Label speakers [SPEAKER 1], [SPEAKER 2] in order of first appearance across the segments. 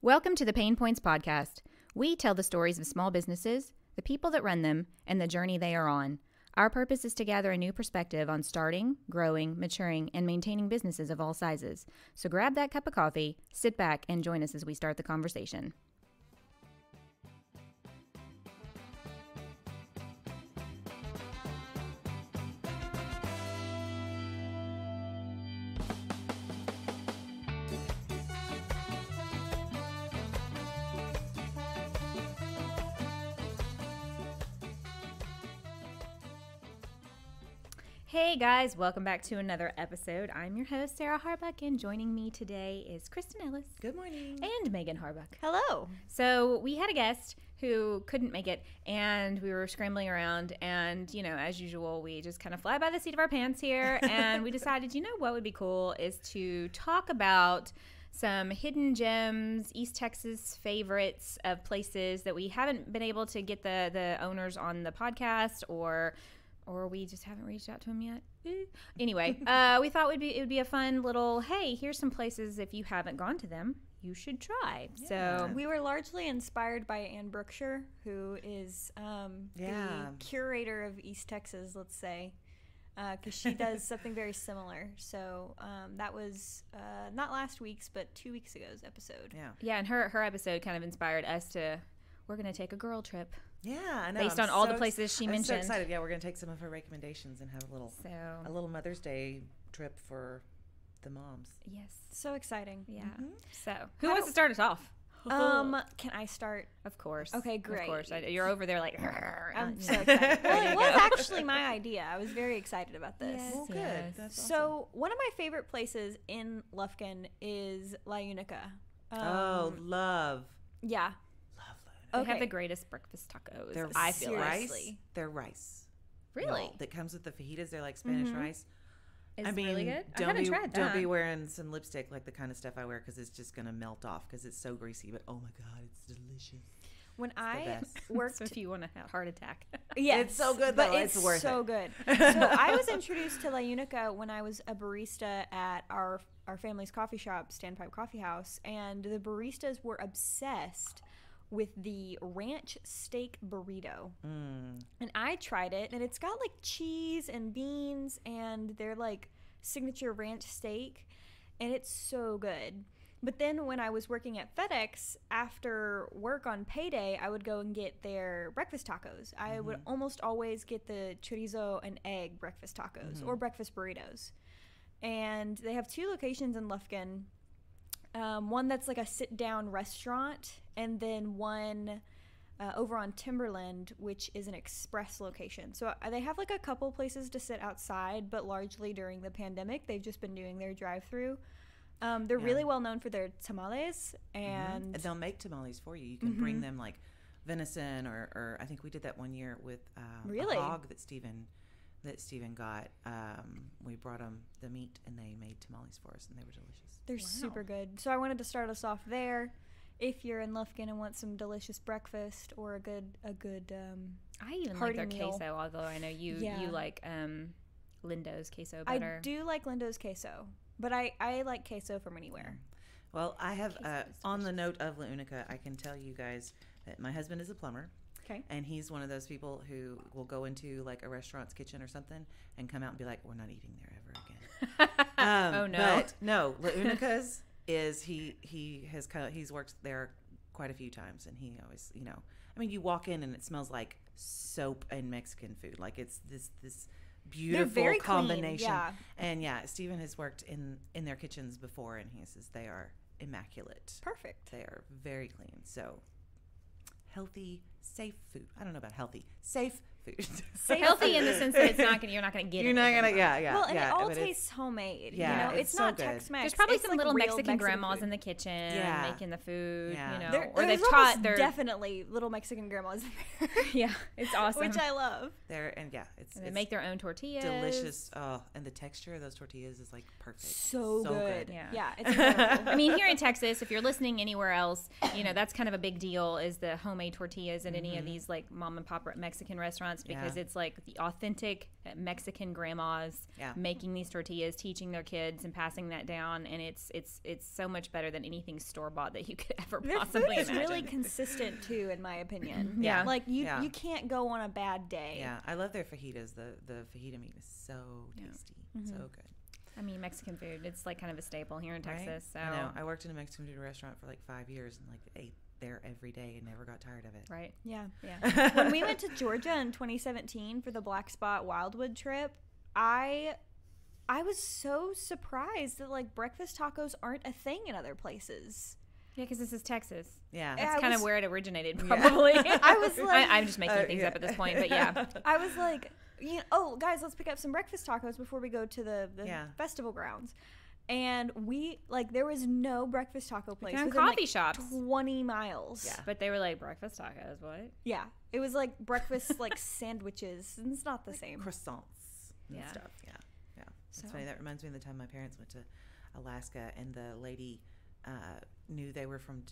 [SPEAKER 1] Welcome to the PaynePoints Podcast. We tell the stories of small businesses, the people that run them, and the journey they are on. Our purpose is to gather a new perspective on starting, growing, maturing, and maintaining businesses of all sizes. So grab that cup of coffee, sit back, and join us as we start the conversation. Hey guys, welcome back to another episode. I'm your host, Sarah Harbuck, and joining me today is Kristin Ellis.
[SPEAKER 2] Good morning.
[SPEAKER 1] And Megan Harbuck.
[SPEAKER 3] Hello.
[SPEAKER 1] So we had a guest who couldn't make it, and we were scrambling around, and, you know, as usual, we just kind of fly by the seat of our pants here, and we decided, you know what would be cool is to talk about some hidden gems, East Texas favorites of places that we haven't been able to get the owners on the podcast, or we just haven't reached out to them yet. Anyway, we thought it would be a fun little, hey, here's some places if you haven't gone to them, you should try. Yeah. So
[SPEAKER 3] we were largely inspired by Ann Brookshire, who is the curator of East Texas, let's say, because she does something very similar. So that was not last week's, but 2 weeks ago's episode.
[SPEAKER 1] Yeah, and her episode kind of inspired us to, we're going to take a girl trip.
[SPEAKER 2] Yeah, I know.
[SPEAKER 1] Based on all the places she mentioned.
[SPEAKER 2] I'm so excited. Yeah, we're going to take some of her recommendations and have a little Mother's Day trip for the moms.
[SPEAKER 1] Yes.
[SPEAKER 3] So exciting.
[SPEAKER 1] Yeah. Mm-hmm. So, who wants to start us off?
[SPEAKER 3] Can I start?
[SPEAKER 1] Of course.
[SPEAKER 3] Okay, great.
[SPEAKER 1] Of course. You're over there like,
[SPEAKER 3] I'm so excited. Well, it was actually my idea. I was very excited about this.
[SPEAKER 1] Yes,
[SPEAKER 2] well, good.
[SPEAKER 1] Yes.
[SPEAKER 2] That's awesome.
[SPEAKER 3] So, one of my favorite places in Lufkin is La Unica.
[SPEAKER 2] Love.
[SPEAKER 3] Yeah.
[SPEAKER 1] They have the greatest breakfast tacos.
[SPEAKER 2] I
[SPEAKER 1] feel
[SPEAKER 2] rice. They're rice.
[SPEAKER 1] Really?
[SPEAKER 2] That comes with the fajitas. They're like Spanish rice.
[SPEAKER 1] It's really good. I
[SPEAKER 2] Don't
[SPEAKER 1] haven't tried that.
[SPEAKER 2] Don't be wearing some lipstick like the kind of stuff I wear because it's just going to melt off because it's so greasy. But oh my God, it's delicious.
[SPEAKER 3] When I worked,
[SPEAKER 1] so if you want a heart attack,
[SPEAKER 3] yes,
[SPEAKER 2] it's so good though.
[SPEAKER 3] But it's
[SPEAKER 2] worth
[SPEAKER 3] so
[SPEAKER 2] it.
[SPEAKER 3] good. So I was introduced to La Unica when I was a barista at our family's coffee shop, Standpipe Coffee House, and the baristas were obsessed with the ranch steak burrito. And I tried it, and it's got like cheese and beans and their like signature ranch steak, and it's so good. But then when I was working at FedEx, after work on payday, I would go and get their breakfast tacos. I would almost always get the chorizo and egg breakfast tacos or breakfast burritos. And they have 2 locations in Lufkin. One that's like a sit-down restaurant, and then one over on Timberland, which is an express location. So they have like a couple places to sit outside, but largely during the pandemic, they've just been doing their drive-through. They're really well known for their tamales, and
[SPEAKER 2] they'll make tamales for you. You can bring them like venison, or I think we did that one year with a hog that Steven got. We brought them the meat, and they made tamales for us, and they were delicious.
[SPEAKER 3] They're super good. So I wanted to start us off there. If you're in Lufkin and want some delicious breakfast or a good
[SPEAKER 1] I even like their queso, although I know you like Lindo's queso better.
[SPEAKER 3] I do like Lindo's queso, but I like queso from anywhere.
[SPEAKER 2] Well, I have on the note of La Unica, I can tell you guys that my husband is a plumber.
[SPEAKER 3] Okay.
[SPEAKER 2] And he's one of those people who will go into like a restaurant's kitchen or something and come out and be like, "We're not eating there ever again."
[SPEAKER 1] Oh no!
[SPEAKER 2] But no, La Unica's is he's worked there quite a few times, and he always, you know, I mean, you walk in and it smells like soap and Mexican food, like it's this beautiful combination.
[SPEAKER 3] Clean, yeah.
[SPEAKER 2] And yeah, Steven has worked in their kitchens before, and he says they are immaculate.
[SPEAKER 3] Perfect.
[SPEAKER 2] They are very clean. So healthy, safe food. I don't know about healthy, safe food.
[SPEAKER 1] Healthy in the sense that you're not gonna get.
[SPEAKER 2] You're not gonna.
[SPEAKER 3] Well, and it all tastes homemade.
[SPEAKER 2] Yeah,
[SPEAKER 3] you know, it's
[SPEAKER 2] so
[SPEAKER 3] not
[SPEAKER 2] good.
[SPEAKER 3] Tex-Mex.
[SPEAKER 1] There's probably
[SPEAKER 3] it's
[SPEAKER 1] some
[SPEAKER 3] like
[SPEAKER 1] little Mexican grandmas
[SPEAKER 3] food
[SPEAKER 1] in the kitchen making the food.
[SPEAKER 2] Yeah.
[SPEAKER 1] You know,
[SPEAKER 3] or
[SPEAKER 1] they've taught their
[SPEAKER 3] definitely little Mexican grandmas in there.
[SPEAKER 1] Yeah, it's awesome.
[SPEAKER 3] Which I love.
[SPEAKER 1] They make their own tortillas.
[SPEAKER 2] Delicious. Oh, and the texture of those tortillas is like perfect.
[SPEAKER 3] So good.
[SPEAKER 1] Yeah,
[SPEAKER 3] it's incredible.
[SPEAKER 1] I mean, here in Texas, if you're listening anywhere else, you know that's kind of a big deal. Is the homemade tortillas, at any of these like mom and pop Mexican restaurants because it's like the authentic Mexican grandmas making these tortillas, teaching their kids and passing that down, and it's so much better than anything store bought that you could ever possibly
[SPEAKER 3] It's
[SPEAKER 1] imagine.
[SPEAKER 3] really consistent too, in my opinion.
[SPEAKER 1] Yeah.
[SPEAKER 3] Like you can't go on a bad day.
[SPEAKER 2] Yeah, I love their fajitas. The fajita meat is so tasty, so good.
[SPEAKER 1] I mean, Mexican food, it's like kind of a staple here in Texas. So
[SPEAKER 2] I know. I worked in a Mexican food restaurant for like 5 years and like ate there every day and never got tired of it.
[SPEAKER 1] right.
[SPEAKER 3] Yeah. When we went to Georgia in 2017 for the Black Spot Wildwood trip, I was so surprised that like breakfast tacos aren't a thing in other places.
[SPEAKER 1] Yeah, because this is Texas.
[SPEAKER 2] Yeah.
[SPEAKER 1] That's kind of where it originated, probably.
[SPEAKER 3] I was like,
[SPEAKER 1] I'm just making things up at this point, but yeah.
[SPEAKER 3] I was like, oh, guys, let's pick up some breakfast tacos before we go to the festival grounds. And there was no breakfast taco place.
[SPEAKER 1] Found
[SPEAKER 3] within,
[SPEAKER 1] coffee shops.
[SPEAKER 3] 20 miles.
[SPEAKER 2] Yeah.
[SPEAKER 1] But they were like, breakfast tacos, what?
[SPEAKER 3] Yeah. It was like breakfast, like sandwiches. And it's not the same.
[SPEAKER 2] Croissants and stuff. Yeah. Yeah. It's funny. That reminds me of the time my parents went to Alaska and the lady knew they were from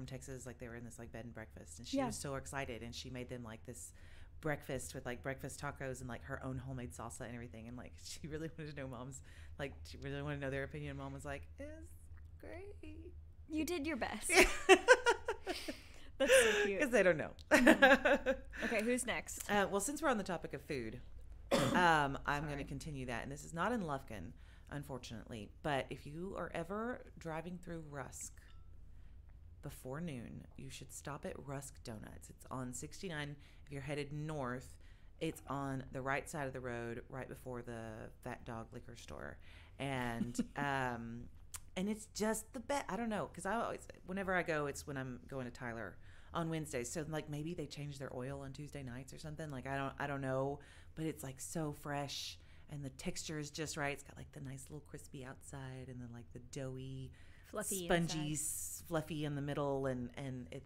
[SPEAKER 2] Texas, like they were in this like bed and breakfast, and she was so excited, and she made them like this breakfast with like breakfast tacos and like her own homemade salsa and everything, and like she really wanted to know she really wanted to know their opinion. Mom was like, "It's great."
[SPEAKER 3] You did your best. That's so cute.
[SPEAKER 2] Because they don't know.
[SPEAKER 3] Okay, who's next?
[SPEAKER 2] Well, since we're on the topic of food, I'm going to continue that, and this is not in Lufkin, unfortunately, but if you are ever driving through Rusk before noon, you should stop at Rusk Donuts. It's on 69. If you're headed north, it's on the right side of the road, right before the Fat Dog liquor store, and and it's just the best. I don't know, because whenever I go, it's when I'm going to Tyler on Wednesdays. So like maybe they change their oil on Tuesday nights or something. Like I don't know, but it's like so fresh. And the texture is just right. It's got like the nice little crispy outside, and then like the doughy,
[SPEAKER 1] Fluffy
[SPEAKER 2] spongy,
[SPEAKER 1] inside.
[SPEAKER 2] fluffy in the middle, and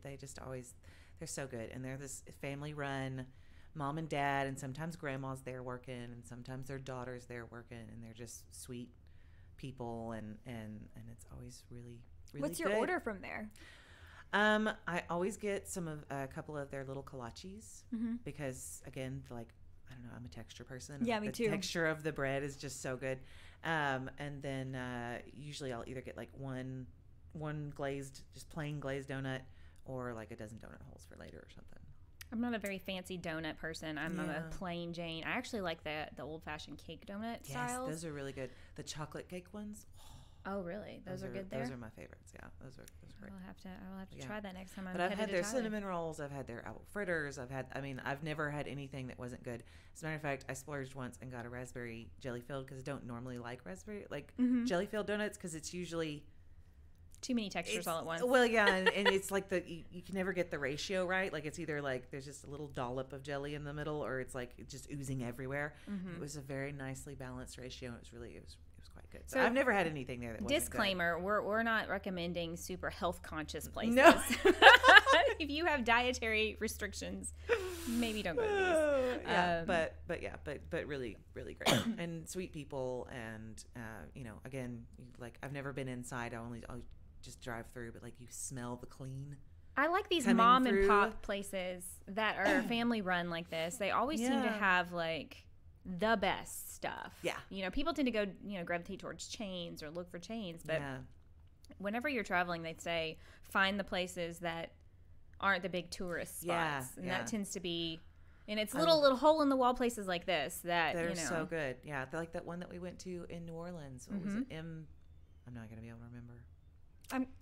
[SPEAKER 2] they just always, they're so good. And they're this family run, mom and dad, and sometimes grandma's there working, and sometimes their daughter's there working, and they're just sweet people, and it's always really
[SPEAKER 3] What's your
[SPEAKER 2] good.
[SPEAKER 3] order from there?
[SPEAKER 2] I always get a couple of their little kolaches because again, like, I don't know, I'm a texture person.
[SPEAKER 3] Yeah,
[SPEAKER 2] me
[SPEAKER 3] too.
[SPEAKER 2] The texture of the bread is just so good. And then usually I'll either get like one glazed, just plain glazed donut, or like a dozen donut holes for later or something.
[SPEAKER 1] I'm not a very fancy donut person. I'm a plain Jane. I actually like the old-fashioned cake donut styles.
[SPEAKER 2] Yes, those are really good. The chocolate cake ones.
[SPEAKER 1] Oh, really? Those are good there?
[SPEAKER 2] Those are my favorites. Yeah, those are great.
[SPEAKER 1] I'll have to try that next time I'm
[SPEAKER 2] But I've
[SPEAKER 1] headed
[SPEAKER 2] had
[SPEAKER 1] to
[SPEAKER 2] their
[SPEAKER 1] Tyler.
[SPEAKER 2] cinnamon rolls. I've had their apple fritters. I've never had anything that wasn't good. As a matter of fact, I splurged once and got a raspberry jelly filled because I don't normally like raspberry jelly filled donuts because it's usually
[SPEAKER 1] too many textures all at once.
[SPEAKER 2] Well, yeah, and it's like you can never get the ratio right. Like it's either like there's just a little dollop of jelly in the middle, or it's like just oozing everywhere. It was a very nicely balanced ratio. It was quite good. So I've never had anything there that wasn't
[SPEAKER 1] disclaimer: we're not recommending super health conscious places.
[SPEAKER 2] No.
[SPEAKER 1] If you have dietary restrictions, maybe don't go to these.
[SPEAKER 2] Yeah, but really really great and sweet people, and again, like I've never been inside. I'll just drive through, but like you smell the clean.
[SPEAKER 1] I like these
[SPEAKER 2] coming
[SPEAKER 1] mom
[SPEAKER 2] through.
[SPEAKER 1] and pop places that are family run like this. They always seem to have like the best stuff.
[SPEAKER 2] Yeah.
[SPEAKER 1] People tend to go, gravitate towards chains or look for chains, but whenever you're traveling, they'd say find the places that aren't the big tourist spots. And that tends to be, and it's little hole in the wall places like this that
[SPEAKER 2] are so good. Yeah, they're like that one that we went to in New Orleans. What was it? I'm not going to be able to remember.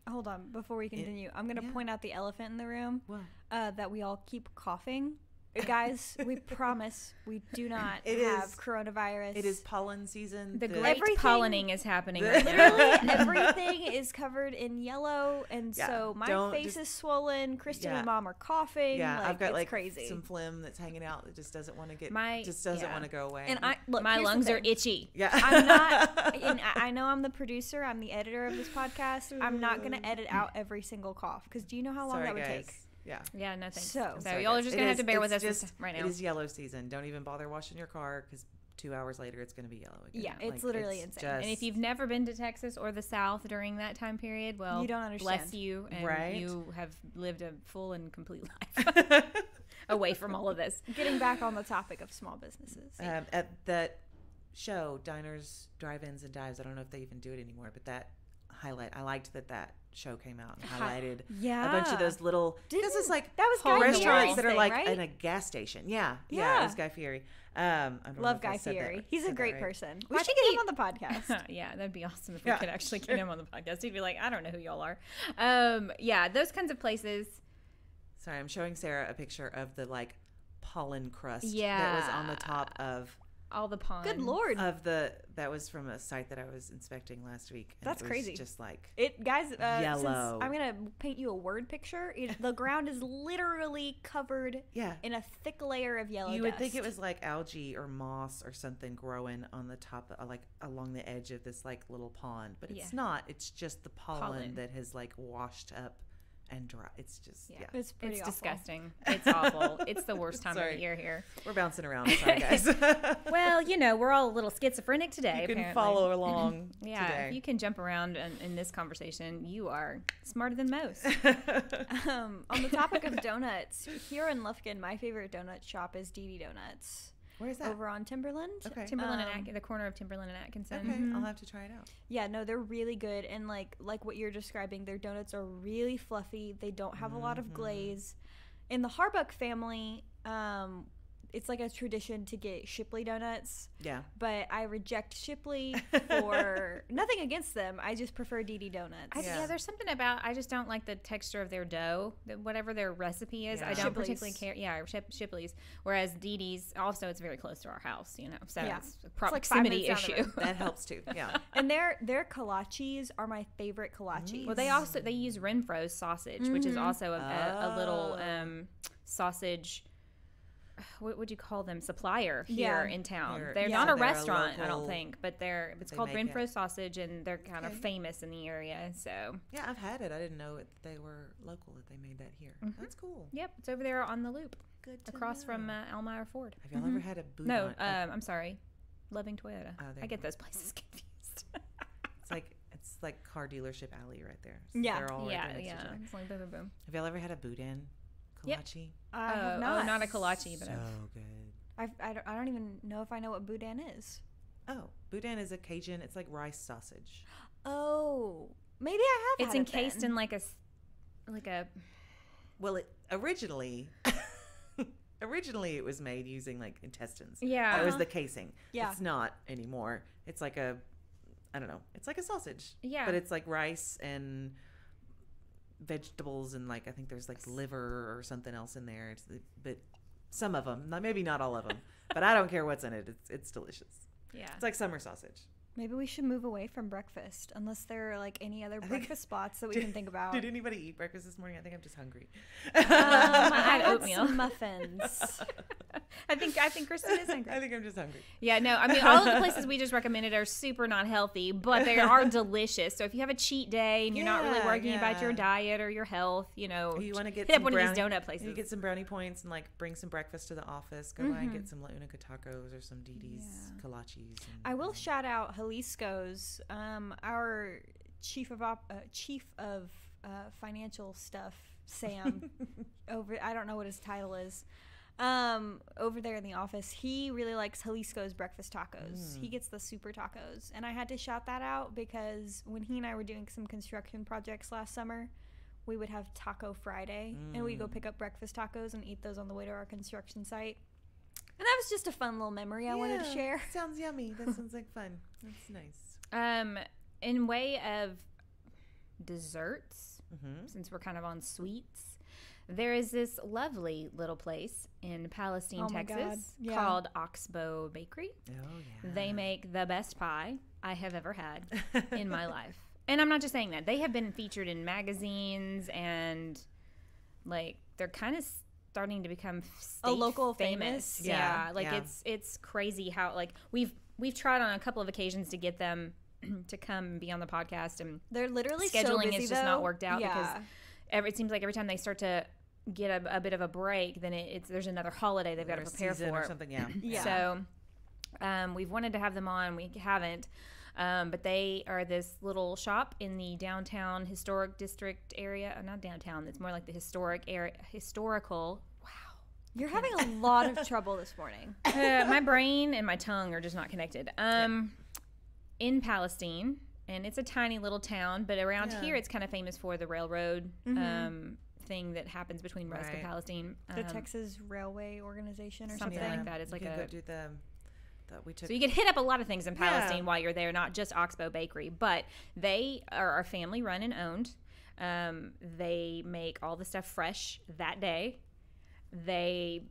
[SPEAKER 3] Hold on, before we continue, I'm going to point out the elephant in the room.
[SPEAKER 2] What?
[SPEAKER 3] That we all keep coughing. Guys, we promise we do not have coronavirus.
[SPEAKER 2] It is pollen season.
[SPEAKER 1] The great pollinating is happening right now.
[SPEAKER 3] Literally everything is covered in yellow, and so my face is swollen. Kristen and Mom are coughing.
[SPEAKER 2] Yeah, I've got like
[SPEAKER 3] crazy.
[SPEAKER 2] some phlegm that's hanging out that just doesn't want to get.
[SPEAKER 1] Want
[SPEAKER 2] to go away.
[SPEAKER 3] And
[SPEAKER 1] my lungs are itchy.
[SPEAKER 2] Yeah,
[SPEAKER 3] I'm not. And I know I'm the producer. I'm the editor of this podcast. I'm not going to edit out every single cough because do you know how long that would take?
[SPEAKER 2] Yeah,
[SPEAKER 1] no thanks.
[SPEAKER 3] So
[SPEAKER 1] y'all are just going to have to bear with us right now.
[SPEAKER 2] It is yellow season. Don't even bother washing your car because 2 hours later, it's going to be yellow again.
[SPEAKER 3] Yeah, it's literally insane.
[SPEAKER 1] And if you've never been to Texas or the South during that time period, well,
[SPEAKER 3] you don't understand.
[SPEAKER 1] bless you, and
[SPEAKER 2] Right?
[SPEAKER 1] you have lived a full and complete life away from all of this.
[SPEAKER 3] Getting back on the topic of small businesses.
[SPEAKER 2] At that show, Diners, Drive-Ins, and Dives, I don't know if they even do it anymore, but that highlight, I liked that show came out and highlighted a bunch of those little, because it's like
[SPEAKER 3] that was Guy
[SPEAKER 2] restaurants
[SPEAKER 3] Fieri's
[SPEAKER 2] that are
[SPEAKER 3] thing,
[SPEAKER 2] like
[SPEAKER 3] right?
[SPEAKER 2] in a gas station. Yeah, it
[SPEAKER 3] Yeah.
[SPEAKER 2] was Guy Fieri. I don't know
[SPEAKER 3] Love
[SPEAKER 2] if I
[SPEAKER 3] Guy
[SPEAKER 2] said that-
[SPEAKER 3] Fieri. He's a
[SPEAKER 2] said that
[SPEAKER 3] great
[SPEAKER 2] right.
[SPEAKER 3] person.
[SPEAKER 1] Well,
[SPEAKER 3] We
[SPEAKER 1] I
[SPEAKER 3] should
[SPEAKER 1] think
[SPEAKER 3] get him on the podcast.
[SPEAKER 1] Yeah, that'd be awesome if we
[SPEAKER 2] Yeah,
[SPEAKER 1] could actually get him on the podcast. He'd be like, I don't know who y'all are. Yeah, those kinds of places.
[SPEAKER 2] Sorry, I'm showing Sarah a picture of the like pollen crust that
[SPEAKER 1] Yeah.
[SPEAKER 2] was on the top of
[SPEAKER 1] All the ponds.
[SPEAKER 3] Good Lord.
[SPEAKER 2] that was from a site that I was inspecting last week. And
[SPEAKER 3] That's
[SPEAKER 2] it was
[SPEAKER 3] crazy.
[SPEAKER 2] Just like
[SPEAKER 3] Guys,
[SPEAKER 2] yellow.
[SPEAKER 3] since I'm going to paint you a word picture. The ground is literally covered in a thick layer of yellow
[SPEAKER 2] you
[SPEAKER 3] dust.
[SPEAKER 2] would think it was like algae or moss or something growing on the top, like along the edge of this like little pond, but it's not. It's just the pollen that has like washed up and dry. It's just
[SPEAKER 3] It's pretty
[SPEAKER 1] It's
[SPEAKER 3] awful.
[SPEAKER 1] disgusting. It's awful. It's the worst time of
[SPEAKER 2] Sorry.
[SPEAKER 1] the year here.
[SPEAKER 2] We're bouncing around. Sorry, guys.
[SPEAKER 1] Well, we're all a little schizophrenic today.
[SPEAKER 2] You can
[SPEAKER 1] apparently.
[SPEAKER 2] follow along.
[SPEAKER 1] Yeah,
[SPEAKER 2] today.
[SPEAKER 1] if you can jump around in this conversation, you are smarter than most.
[SPEAKER 3] On the topic of donuts, here in Lufkin, my favorite donut shop is Dee Donuts.
[SPEAKER 2] Where is that?
[SPEAKER 3] Over on Timberland.
[SPEAKER 2] Okay.
[SPEAKER 1] Timberland and the corner of Timberland and Atkinson.
[SPEAKER 2] Okay, I'll have to try it out.
[SPEAKER 3] Yeah, no, they're really good, and like what you're describing, their donuts are really fluffy. They don't have a lot of glaze. In the Harbuck family, it's like a tradition to get Shipley donuts.
[SPEAKER 2] Yeah.
[SPEAKER 3] But I reject Shipley for nothing against them. I just prefer Dee Donuts.
[SPEAKER 1] Yeah, there's something about, I just don't like the texture of their dough, whatever their recipe is.
[SPEAKER 2] Yeah.
[SPEAKER 1] I don't
[SPEAKER 3] Shipley's.
[SPEAKER 1] particularly care. Yeah, Shipley's. Whereas Dee Dee's, also, it's very close to our house, so
[SPEAKER 3] Yeah.
[SPEAKER 1] it's a
[SPEAKER 3] like 5
[SPEAKER 1] proximity
[SPEAKER 3] minutes down the
[SPEAKER 1] issue.
[SPEAKER 3] road.
[SPEAKER 2] That helps too. Yeah.
[SPEAKER 3] And their kolaches are my favorite kolaches.
[SPEAKER 1] Well, they use Renfro's sausage, which is also a little sausage. What would you call them? Supplier here in town. They're not a restaurant, I don't think, but it's called Renfro's sausage, and they're kind of famous in the area. So
[SPEAKER 2] yeah, I've had it. I didn't know they were local. That they made that here. That's cool.
[SPEAKER 1] yep, it's over there on the loop,
[SPEAKER 2] Good to
[SPEAKER 1] across
[SPEAKER 2] know.
[SPEAKER 1] from Elmira Ford.
[SPEAKER 2] Have y'all ever had a Boudin?
[SPEAKER 1] No, I'm sorry, Loving Toyota.
[SPEAKER 2] Oh, there
[SPEAKER 1] I
[SPEAKER 2] you
[SPEAKER 1] get
[SPEAKER 2] go.
[SPEAKER 1] those places confused.
[SPEAKER 2] It's like car dealership alley right there. So
[SPEAKER 3] Yeah.
[SPEAKER 2] they're all right
[SPEAKER 1] Yeah,
[SPEAKER 2] there next to each other.
[SPEAKER 1] it's like boom, boom, boom.
[SPEAKER 2] Have y'all ever had a Boudin
[SPEAKER 1] Yep.
[SPEAKER 2] kolache?
[SPEAKER 3] I have not.
[SPEAKER 1] not a kolache, but
[SPEAKER 2] So good.
[SPEAKER 3] I don't even know if I know what Boudin is.
[SPEAKER 2] Oh, Boudin is a Cajun. It's like rice sausage.
[SPEAKER 3] Oh, maybe I have.
[SPEAKER 1] it's
[SPEAKER 3] had
[SPEAKER 1] encased
[SPEAKER 3] it then.
[SPEAKER 1] in like a.
[SPEAKER 2] Well, it originally it was made using like intestines.
[SPEAKER 1] Yeah.
[SPEAKER 2] That was the casing.
[SPEAKER 3] Yeah.
[SPEAKER 2] It's not anymore. It's like I don't know. It's like a sausage.
[SPEAKER 1] Yeah.
[SPEAKER 2] But it's like rice and vegetables and like I think there's like liver or something else in there. But some of them, maybe not all of them, but I don't care what's in it. It's delicious.
[SPEAKER 1] Yeah.
[SPEAKER 2] It's like summer sausage.
[SPEAKER 3] Maybe we should move away from breakfast, unless there are like any other breakfast spots that we can think about.
[SPEAKER 2] Did anybody eat breakfast this morning? I think I'm just hungry.
[SPEAKER 1] I
[SPEAKER 3] I
[SPEAKER 1] had
[SPEAKER 3] had
[SPEAKER 1] oatmeal.
[SPEAKER 3] some muffins.
[SPEAKER 1] I think Kristen is hungry.
[SPEAKER 2] I think I'm just hungry.
[SPEAKER 1] Yeah, no, I mean, all of the places we just recommended are super not healthy, but they are delicious. So if you have a cheat day and you're not really
[SPEAKER 2] Yeah,
[SPEAKER 1] worrying about your
[SPEAKER 2] yeah.
[SPEAKER 1] diet or your health,
[SPEAKER 2] You want to get
[SPEAKER 1] hit up
[SPEAKER 2] some
[SPEAKER 1] one
[SPEAKER 2] brownie,
[SPEAKER 1] of these donut places.
[SPEAKER 2] You get some brownie points and like bring some breakfast to the office. Go by and get some La Unica tacos or some Dee Dee's kolaches. And,
[SPEAKER 3] I will shout out Jalisco's. Our chief of financial stuff, Sam, I don't know what his title is. Over there in the office, he really likes Jalisco's breakfast tacos. He gets the super tacos, and I had to shout that out because when he and I were doing some construction projects last summer, we would have Taco Friday, and we'd go pick up breakfast tacos and eat those on the way to our construction site. And that was just a fun little memory I wanted to share.
[SPEAKER 2] Sounds yummy. That sounds like fun. That's nice.
[SPEAKER 1] In way of desserts, since we're kind of on sweets, there is this lovely little place in Palestine,
[SPEAKER 3] Oh my God.
[SPEAKER 1] Texas
[SPEAKER 3] Yeah.
[SPEAKER 1] called Oxbow Bakery.
[SPEAKER 2] Oh yeah.
[SPEAKER 1] They make the best pie I have ever had in my life. And I'm not just saying that. They have been featured in magazines and like they're kind of starting to become
[SPEAKER 3] A local
[SPEAKER 1] famous.
[SPEAKER 3] famous?
[SPEAKER 1] Yeah, like
[SPEAKER 2] yeah.
[SPEAKER 1] it's crazy how like we've tried on a couple of occasions to get them to come and be on the podcast, and
[SPEAKER 3] They're literally so
[SPEAKER 1] scheduling
[SPEAKER 3] busy,
[SPEAKER 1] has just not
[SPEAKER 3] though.
[SPEAKER 1] worked out
[SPEAKER 3] Yeah.
[SPEAKER 1] because it seems like every time they start to get a bit of a break, then there's another holiday they've got to
[SPEAKER 2] Or a
[SPEAKER 1] prepare
[SPEAKER 2] season
[SPEAKER 1] for
[SPEAKER 2] or something. Yeah.
[SPEAKER 3] Yeah.
[SPEAKER 1] So We've wanted to have them on. We haven't. But they are this little shop in the downtown historic district area. Not downtown. It's more like the historical. Wow.
[SPEAKER 3] You're having a lot of trouble this morning.
[SPEAKER 1] My brain and my tongue are just not connected. In Palestine. And it's a tiny little town. But around here, it's kind of famous for the railroad thing that happens between West and Palestine.
[SPEAKER 3] The Texas Railway Organization or
[SPEAKER 1] something like that. It's like
[SPEAKER 2] go do the...
[SPEAKER 1] So you could hit up a lot of things in Palestine while you're there, not just Oxbow Bakery, but they are family run and owned. They make all the stuff fresh that day. They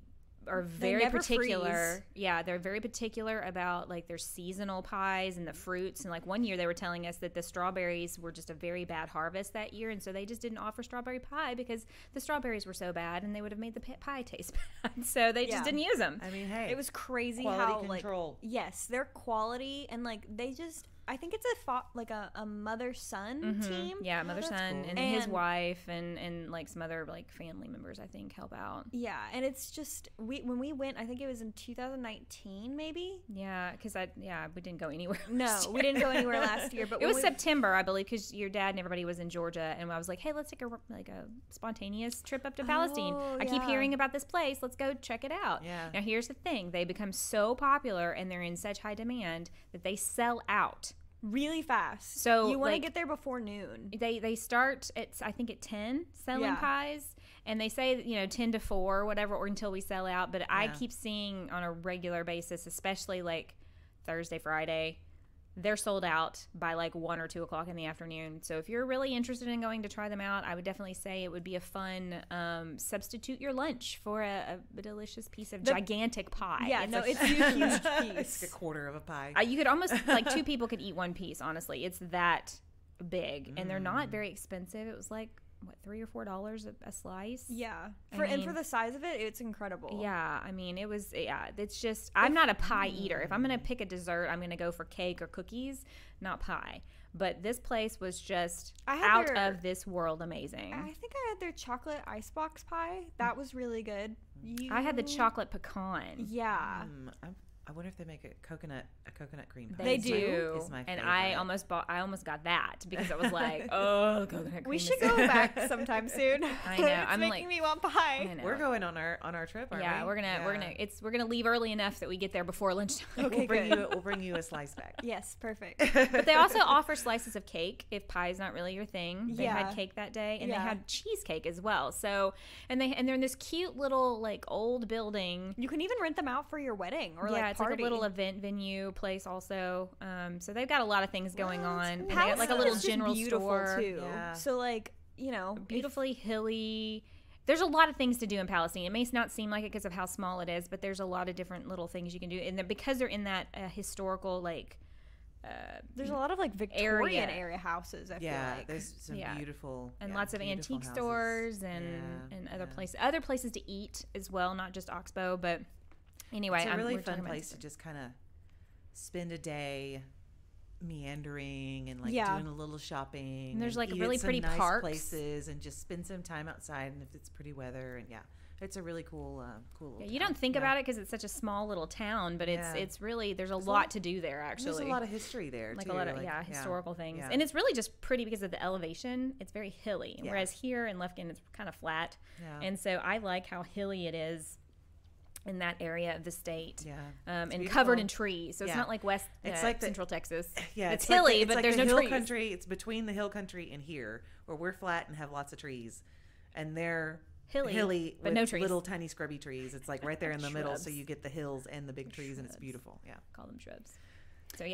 [SPEAKER 1] are very particular.
[SPEAKER 3] Freeze.
[SPEAKER 1] Yeah, they're very particular about like their seasonal pies and the fruits. And like one year they were telling us that the strawberries were just a very bad harvest that year, and so they just didn't offer strawberry pie because the strawberries were so bad and they would have made the pie taste bad. So they just didn't use them.
[SPEAKER 2] I mean, hey,
[SPEAKER 3] it was crazy
[SPEAKER 2] quality
[SPEAKER 3] how
[SPEAKER 2] control.
[SPEAKER 3] Like their quality and like they just. I think it's a mother-son team.
[SPEAKER 1] Yeah, mother-son
[SPEAKER 2] cool.
[SPEAKER 1] and his wife and like some other like family members I think help out.
[SPEAKER 3] Yeah, and it's just when we went, I think it was in 2019 maybe.
[SPEAKER 1] Yeah, because we didn't go anywhere.
[SPEAKER 3] No, we didn't go anywhere last year. But
[SPEAKER 1] it was September, I believe, because your dad and everybody was in Georgia, and I was like, hey, let's take a spontaneous trip up to Palestine. I keep hearing about this place. Let's go check it out.
[SPEAKER 2] Yeah.
[SPEAKER 1] Now here's the thing: they become so popular and they're in such high demand that they sell out.
[SPEAKER 3] Really fast.
[SPEAKER 1] So
[SPEAKER 3] you want to get there before noon.
[SPEAKER 1] They start at 10 selling pies, and they say 10 to 4 or whatever, or until we sell out. But I keep seeing on a regular basis, especially like Thursday, Friday, they're sold out by like 1 or 2 o'clock in the afternoon. So if you're really interested in going to try them out, I would definitely say it would be a fun substitute your lunch for a delicious piece of gigantic pie.
[SPEAKER 3] Yeah, it's a huge piece.
[SPEAKER 2] It's a quarter of a pie.
[SPEAKER 1] You could almost like 2 people could eat 1 piece. Honestly, it's that big, and they're not very expensive. It was like $3 or $4 a slice.
[SPEAKER 3] Yeah, and for the size of it, it's incredible.
[SPEAKER 1] Yeah, I mean, it was. Yeah, it's just I'm not a pie eater. If I'm gonna pick a dessert, I'm gonna go for cake or cookies, not pie. But this place was just out of this world amazing.
[SPEAKER 3] I think I had their chocolate icebox pie. That was really good.
[SPEAKER 1] I had the chocolate pecan.
[SPEAKER 3] Yeah.
[SPEAKER 2] I wonder if they make a coconut cream pie.
[SPEAKER 1] They do.
[SPEAKER 2] Is my
[SPEAKER 1] and
[SPEAKER 2] favorite.
[SPEAKER 1] I almost got that because I was like, oh, coconut cream.
[SPEAKER 3] We should go back sometime soon.
[SPEAKER 1] I know.
[SPEAKER 3] It's making me want pie.
[SPEAKER 1] I know.
[SPEAKER 2] We're going on our trip, aren't we?
[SPEAKER 1] we're gonna leave early enough that we get there before lunchtime.
[SPEAKER 3] Okay,
[SPEAKER 2] we'll bring you a slice back.
[SPEAKER 3] Yes, perfect.
[SPEAKER 1] But they also offer slices of cake if pie is not really your thing. They
[SPEAKER 3] Yeah.
[SPEAKER 1] had cake that day, and they had cheesecake as well. So, and they're in this cute little like old building.
[SPEAKER 3] You can even rent them out for your wedding or
[SPEAKER 1] it's
[SPEAKER 3] party.
[SPEAKER 1] like a little event venue place also. So they've got a lot of things going on. And they
[SPEAKER 3] Palestine
[SPEAKER 1] got like a little
[SPEAKER 3] is just
[SPEAKER 1] general
[SPEAKER 3] beautiful
[SPEAKER 1] store.
[SPEAKER 3] too.
[SPEAKER 2] Yeah.
[SPEAKER 3] So
[SPEAKER 1] Beautifully hilly. There's a lot of things to do in Palestine. It may not seem like it because of how small it is, but there's a lot of different little things you can do. And because they're in that historical
[SPEAKER 3] there's a lot of like Victorian era houses. I feel like
[SPEAKER 2] there's some beautiful
[SPEAKER 1] and lots of antique
[SPEAKER 2] houses.
[SPEAKER 1] stores and other places to eat as well, not just Oxbow, but anyway,
[SPEAKER 2] it's a really fun place to just kind of spend a day meandering and doing a little shopping.
[SPEAKER 1] And there's like
[SPEAKER 2] eat
[SPEAKER 1] really
[SPEAKER 2] at some
[SPEAKER 1] pretty
[SPEAKER 2] nice
[SPEAKER 1] parks
[SPEAKER 2] places and just spend some time outside. And if it's pretty weather, and it's a really cool little
[SPEAKER 1] you don't think about it because it's such a small little town, but it's really there's a lot to do there actually.
[SPEAKER 2] There's a lot of history there
[SPEAKER 1] like
[SPEAKER 2] too.
[SPEAKER 1] a lot of historical things,
[SPEAKER 2] yeah.
[SPEAKER 1] and it's really just pretty because of the elevation. It's very hilly, whereas here in Lufkin it's kind of flat, and so I like how hilly it is in that area of the state, and covered in trees. So it's not like it's like Central Texas.
[SPEAKER 2] Yeah,
[SPEAKER 1] it's hilly, but there's no trees.
[SPEAKER 2] Country. It's between the hill country and here, where we're flat and have lots of trees, and they're hilly
[SPEAKER 1] but
[SPEAKER 2] with
[SPEAKER 1] no trees.
[SPEAKER 2] Little tiny scrubby trees. It's like right there in the middle, so you get the hills and the big trees, and it's beautiful. Yeah,
[SPEAKER 1] call them shrubs. So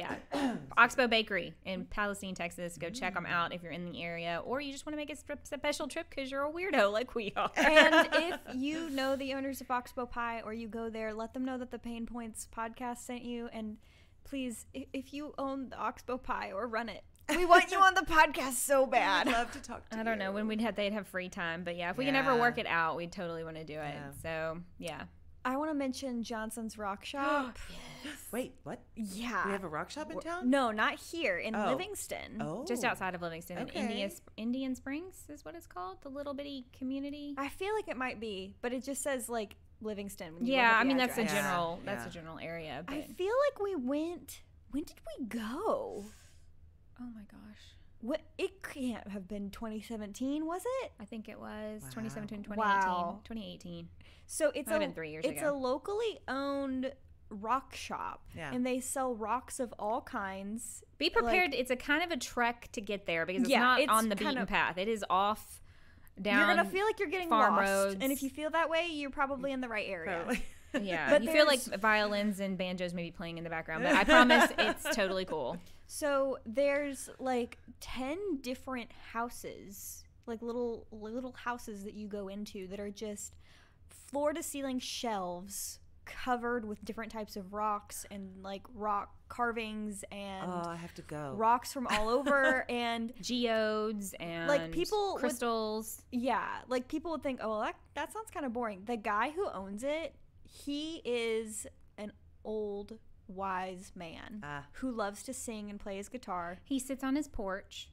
[SPEAKER 1] Oxbow Bakery in Palestine, Texas. Go check them out if you're in the area, or you just want to make a special trip because you're a weirdo like we are.
[SPEAKER 3] And if you know the owners of Oxbow Pie, or you go there, let them know that the PaynePoints podcast sent you. And please, if you own the Oxbow Pie or run it, we want you on the podcast so bad.
[SPEAKER 2] I'd love to talk to you.
[SPEAKER 1] I don't know when they'd have free time, but if we can ever work it out, we'd totally want to do it. So
[SPEAKER 3] I want to mention Johnson's Rock Shop.
[SPEAKER 2] Yes. Wait, what?
[SPEAKER 3] Yeah.
[SPEAKER 2] We have a rock shop in town?
[SPEAKER 3] No, not here. In Livingston.
[SPEAKER 2] Oh.
[SPEAKER 1] Just outside of Livingston.
[SPEAKER 2] Okay.
[SPEAKER 1] Indian Springs is what it's called. The little bitty community.
[SPEAKER 3] I feel like it might be, but it just says like Livingston. When you
[SPEAKER 1] Yeah,
[SPEAKER 3] look at
[SPEAKER 1] I
[SPEAKER 3] the
[SPEAKER 1] mean that's the
[SPEAKER 3] address.
[SPEAKER 1] general
[SPEAKER 2] Yeah.
[SPEAKER 1] that's the general area. But
[SPEAKER 3] I feel like we went. When did we go?
[SPEAKER 1] oh my gosh,
[SPEAKER 3] What? It can't have been 2017, was it?
[SPEAKER 1] I think it was
[SPEAKER 2] Wow.
[SPEAKER 1] 2017, 2018,
[SPEAKER 3] Wow.
[SPEAKER 1] 2018.
[SPEAKER 3] So it's
[SPEAKER 1] Might have been 3 years
[SPEAKER 3] it's
[SPEAKER 1] ago.
[SPEAKER 3] a locally owned rock shop,
[SPEAKER 2] Yeah.
[SPEAKER 3] and they sell rocks of all kinds.
[SPEAKER 1] Be prepared. It's a kind of a trek to get there because it's
[SPEAKER 3] Yeah,
[SPEAKER 1] not
[SPEAKER 3] it's
[SPEAKER 1] on the
[SPEAKER 3] kind
[SPEAKER 1] beaten
[SPEAKER 3] of-
[SPEAKER 1] path. It is off down.
[SPEAKER 3] You're gonna feel like you're getting
[SPEAKER 1] farm
[SPEAKER 3] lost,
[SPEAKER 1] roads.
[SPEAKER 3] and if you feel that way, you're probably in the right area.
[SPEAKER 2] Totally.
[SPEAKER 1] Yeah,
[SPEAKER 3] But
[SPEAKER 1] you feel like
[SPEAKER 3] there's-
[SPEAKER 1] violins and banjos may be playing in the background, but I promise it's totally cool.
[SPEAKER 3] So there's like 10 different houses, like little houses that you go into that are just floor to ceiling shelves covered with different types of rocks and like rock carvings and
[SPEAKER 2] Oh, I have to go.
[SPEAKER 3] rocks from all over. And
[SPEAKER 1] Geodes and
[SPEAKER 3] Like, people would-
[SPEAKER 1] crystals.
[SPEAKER 3] yeah, like people would think, oh, well, that sounds kind of boring. The guy who owns it, he is an old wise man
[SPEAKER 2] Ah.
[SPEAKER 3] who loves to sing and play his guitar.
[SPEAKER 1] He sits on his porch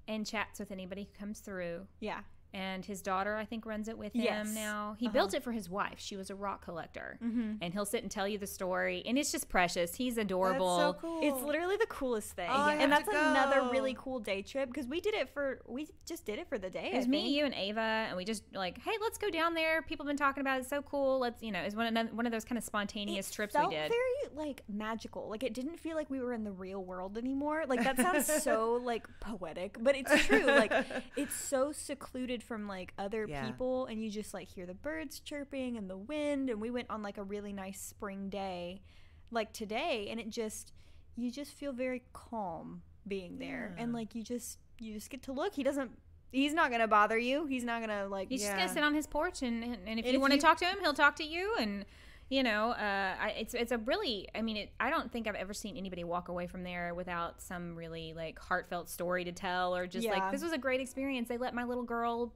[SPEAKER 1] and chats with anybody who comes through.
[SPEAKER 3] Yeah.
[SPEAKER 1] And his daughter, I think, runs it with him
[SPEAKER 3] Yes.
[SPEAKER 1] now. He built it for his wife. She was a rock collector.
[SPEAKER 3] Mm-hmm.
[SPEAKER 1] And he'll sit and tell you the story. And it's just precious. He's adorable.
[SPEAKER 2] That's so cool.
[SPEAKER 3] It's literally the coolest thing.
[SPEAKER 2] Oh, I
[SPEAKER 3] and
[SPEAKER 2] have
[SPEAKER 3] that's
[SPEAKER 2] to
[SPEAKER 3] another
[SPEAKER 2] go.
[SPEAKER 3] really cool day trip because we just did it for the day.
[SPEAKER 1] It was me, you, and Ava, and we just like, hey, let's go down there. People have been talking about it. It's so cool. Let's, it's one of those kind of spontaneous trips we
[SPEAKER 3] felt
[SPEAKER 1] did.
[SPEAKER 3] very like magical. Like it didn't feel like we were in the real world anymore. Like that sounds so like poetic, but it's true. Like it's so secluded from like other
[SPEAKER 2] Yeah.
[SPEAKER 3] people, and you just like hear the birds chirping and the wind. And we went on like a really nice spring day, like today, and you just feel very calm being there,
[SPEAKER 2] Yeah.
[SPEAKER 3] and like you just get to look. He's not gonna bother you. He's not gonna like.
[SPEAKER 1] He's just
[SPEAKER 2] Yeah.
[SPEAKER 1] gonna sit on his porch, and if
[SPEAKER 3] And
[SPEAKER 1] you
[SPEAKER 3] if
[SPEAKER 1] want to
[SPEAKER 3] you-
[SPEAKER 1] talk to him, he'll talk to you. And it's a really, I don't think I've ever seen anybody walk away from there without some really like heartfelt story to tell, or just
[SPEAKER 3] Yeah.
[SPEAKER 1] like, this was a great experience. They let my little girl,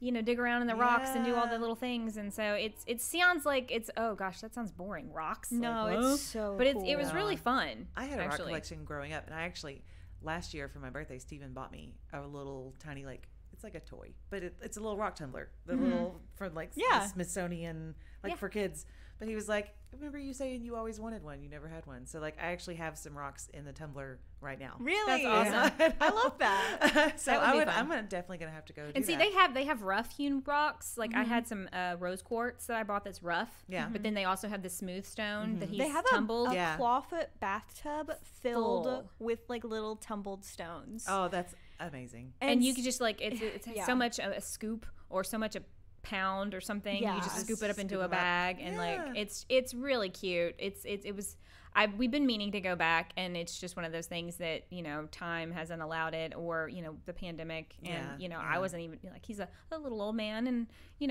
[SPEAKER 1] dig around in the rocks and do all the
[SPEAKER 2] Yeah.
[SPEAKER 1] little things. And so it sounds like oh gosh, that sounds boring. Rocks.
[SPEAKER 3] No,
[SPEAKER 1] Like,
[SPEAKER 3] it's
[SPEAKER 1] whoa.
[SPEAKER 3] so.
[SPEAKER 1] But
[SPEAKER 3] cool.
[SPEAKER 1] it was really fun.
[SPEAKER 2] I had a rock
[SPEAKER 1] actually.
[SPEAKER 2] collection growing up, and I actually last year for my birthday, Steven bought me a little tiny it's like a toy, but it's a little rock tumbler, the little for like
[SPEAKER 3] Yeah.
[SPEAKER 2] the Smithsonian
[SPEAKER 1] Yeah.
[SPEAKER 2] for kids. But he was like, I remember you saying you always wanted one, you never had one. So like I actually have some rocks in the tumbler right now.
[SPEAKER 3] Really?
[SPEAKER 1] That's awesome.
[SPEAKER 3] I love that.
[SPEAKER 2] So
[SPEAKER 1] That would be fun.
[SPEAKER 2] I'm definitely gonna have to go.
[SPEAKER 1] And
[SPEAKER 2] do
[SPEAKER 1] see,
[SPEAKER 2] that.
[SPEAKER 1] they have rough hewn rocks. Like I had some rose quartz that I bought that's rough.
[SPEAKER 2] Yeah.
[SPEAKER 1] But then they also have the smooth stone that he's
[SPEAKER 3] They have
[SPEAKER 1] tumbled.
[SPEAKER 3] a
[SPEAKER 2] Yeah.
[SPEAKER 3] clawfoot bathtub filled
[SPEAKER 1] Full.
[SPEAKER 3] with like little tumbled stones.
[SPEAKER 2] Oh, that's amazing.
[SPEAKER 1] And you could just like it's
[SPEAKER 3] Yeah.
[SPEAKER 1] so much a scoop or so much a pound or something. You
[SPEAKER 3] Yeah.
[SPEAKER 1] just scoop it up into
[SPEAKER 2] Scoop
[SPEAKER 1] a
[SPEAKER 2] 'em up.
[SPEAKER 1] bag and
[SPEAKER 2] Yeah.
[SPEAKER 1] like it's really cute. It was. We've been meaning to go back, and it's just one of those things that time hasn't allowed it, or the pandemic, and
[SPEAKER 2] Yeah,
[SPEAKER 1] I
[SPEAKER 2] yeah.
[SPEAKER 1] wasn't even like, he's a little old man, and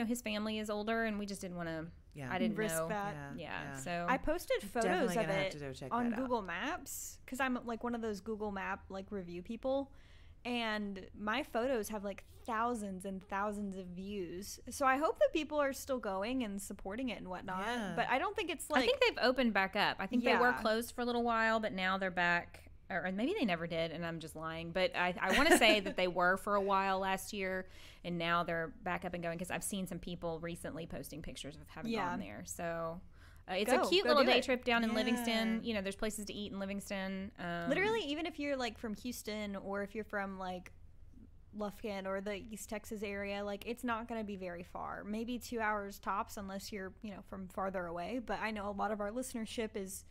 [SPEAKER 1] his family is older, and we just didn't want to.
[SPEAKER 2] Yeah.
[SPEAKER 1] I didn't
[SPEAKER 3] Risk
[SPEAKER 1] know.
[SPEAKER 3] that.
[SPEAKER 1] Yeah. So
[SPEAKER 3] I posted photos
[SPEAKER 2] Definitely
[SPEAKER 3] of
[SPEAKER 2] gonna have
[SPEAKER 3] it
[SPEAKER 2] to go check
[SPEAKER 3] on
[SPEAKER 2] that out.
[SPEAKER 3] Google Maps because I'm like one of those Google Map like review people, and my photos have like thousands and thousands of views. So I hope that people are still going and supporting it and whatnot.
[SPEAKER 2] Yeah.
[SPEAKER 3] But I don't think it's like
[SPEAKER 1] I think they've opened back up. I think they were
[SPEAKER 3] Yeah.
[SPEAKER 1] closed for a little while, but now they're back. Or maybe they never did, and I'm just lying. But I want to say that they were for a while last year, and now they're back up and going because I've seen some people recently posting pictures of having
[SPEAKER 3] Yeah.
[SPEAKER 1] gone there. So it's
[SPEAKER 3] Go.
[SPEAKER 1] a cute
[SPEAKER 3] Go
[SPEAKER 1] little
[SPEAKER 3] do
[SPEAKER 1] day
[SPEAKER 3] it.
[SPEAKER 1] trip down in
[SPEAKER 2] Yeah.
[SPEAKER 1] Livingston. There's places to eat in Livingston.
[SPEAKER 3] literally, even if you're like from Houston or if you're from like Lufkin or the East Texas area, like it's not going to be very far. Maybe 2 hours tops unless you're, from farther away. But I know a lot of our listenership is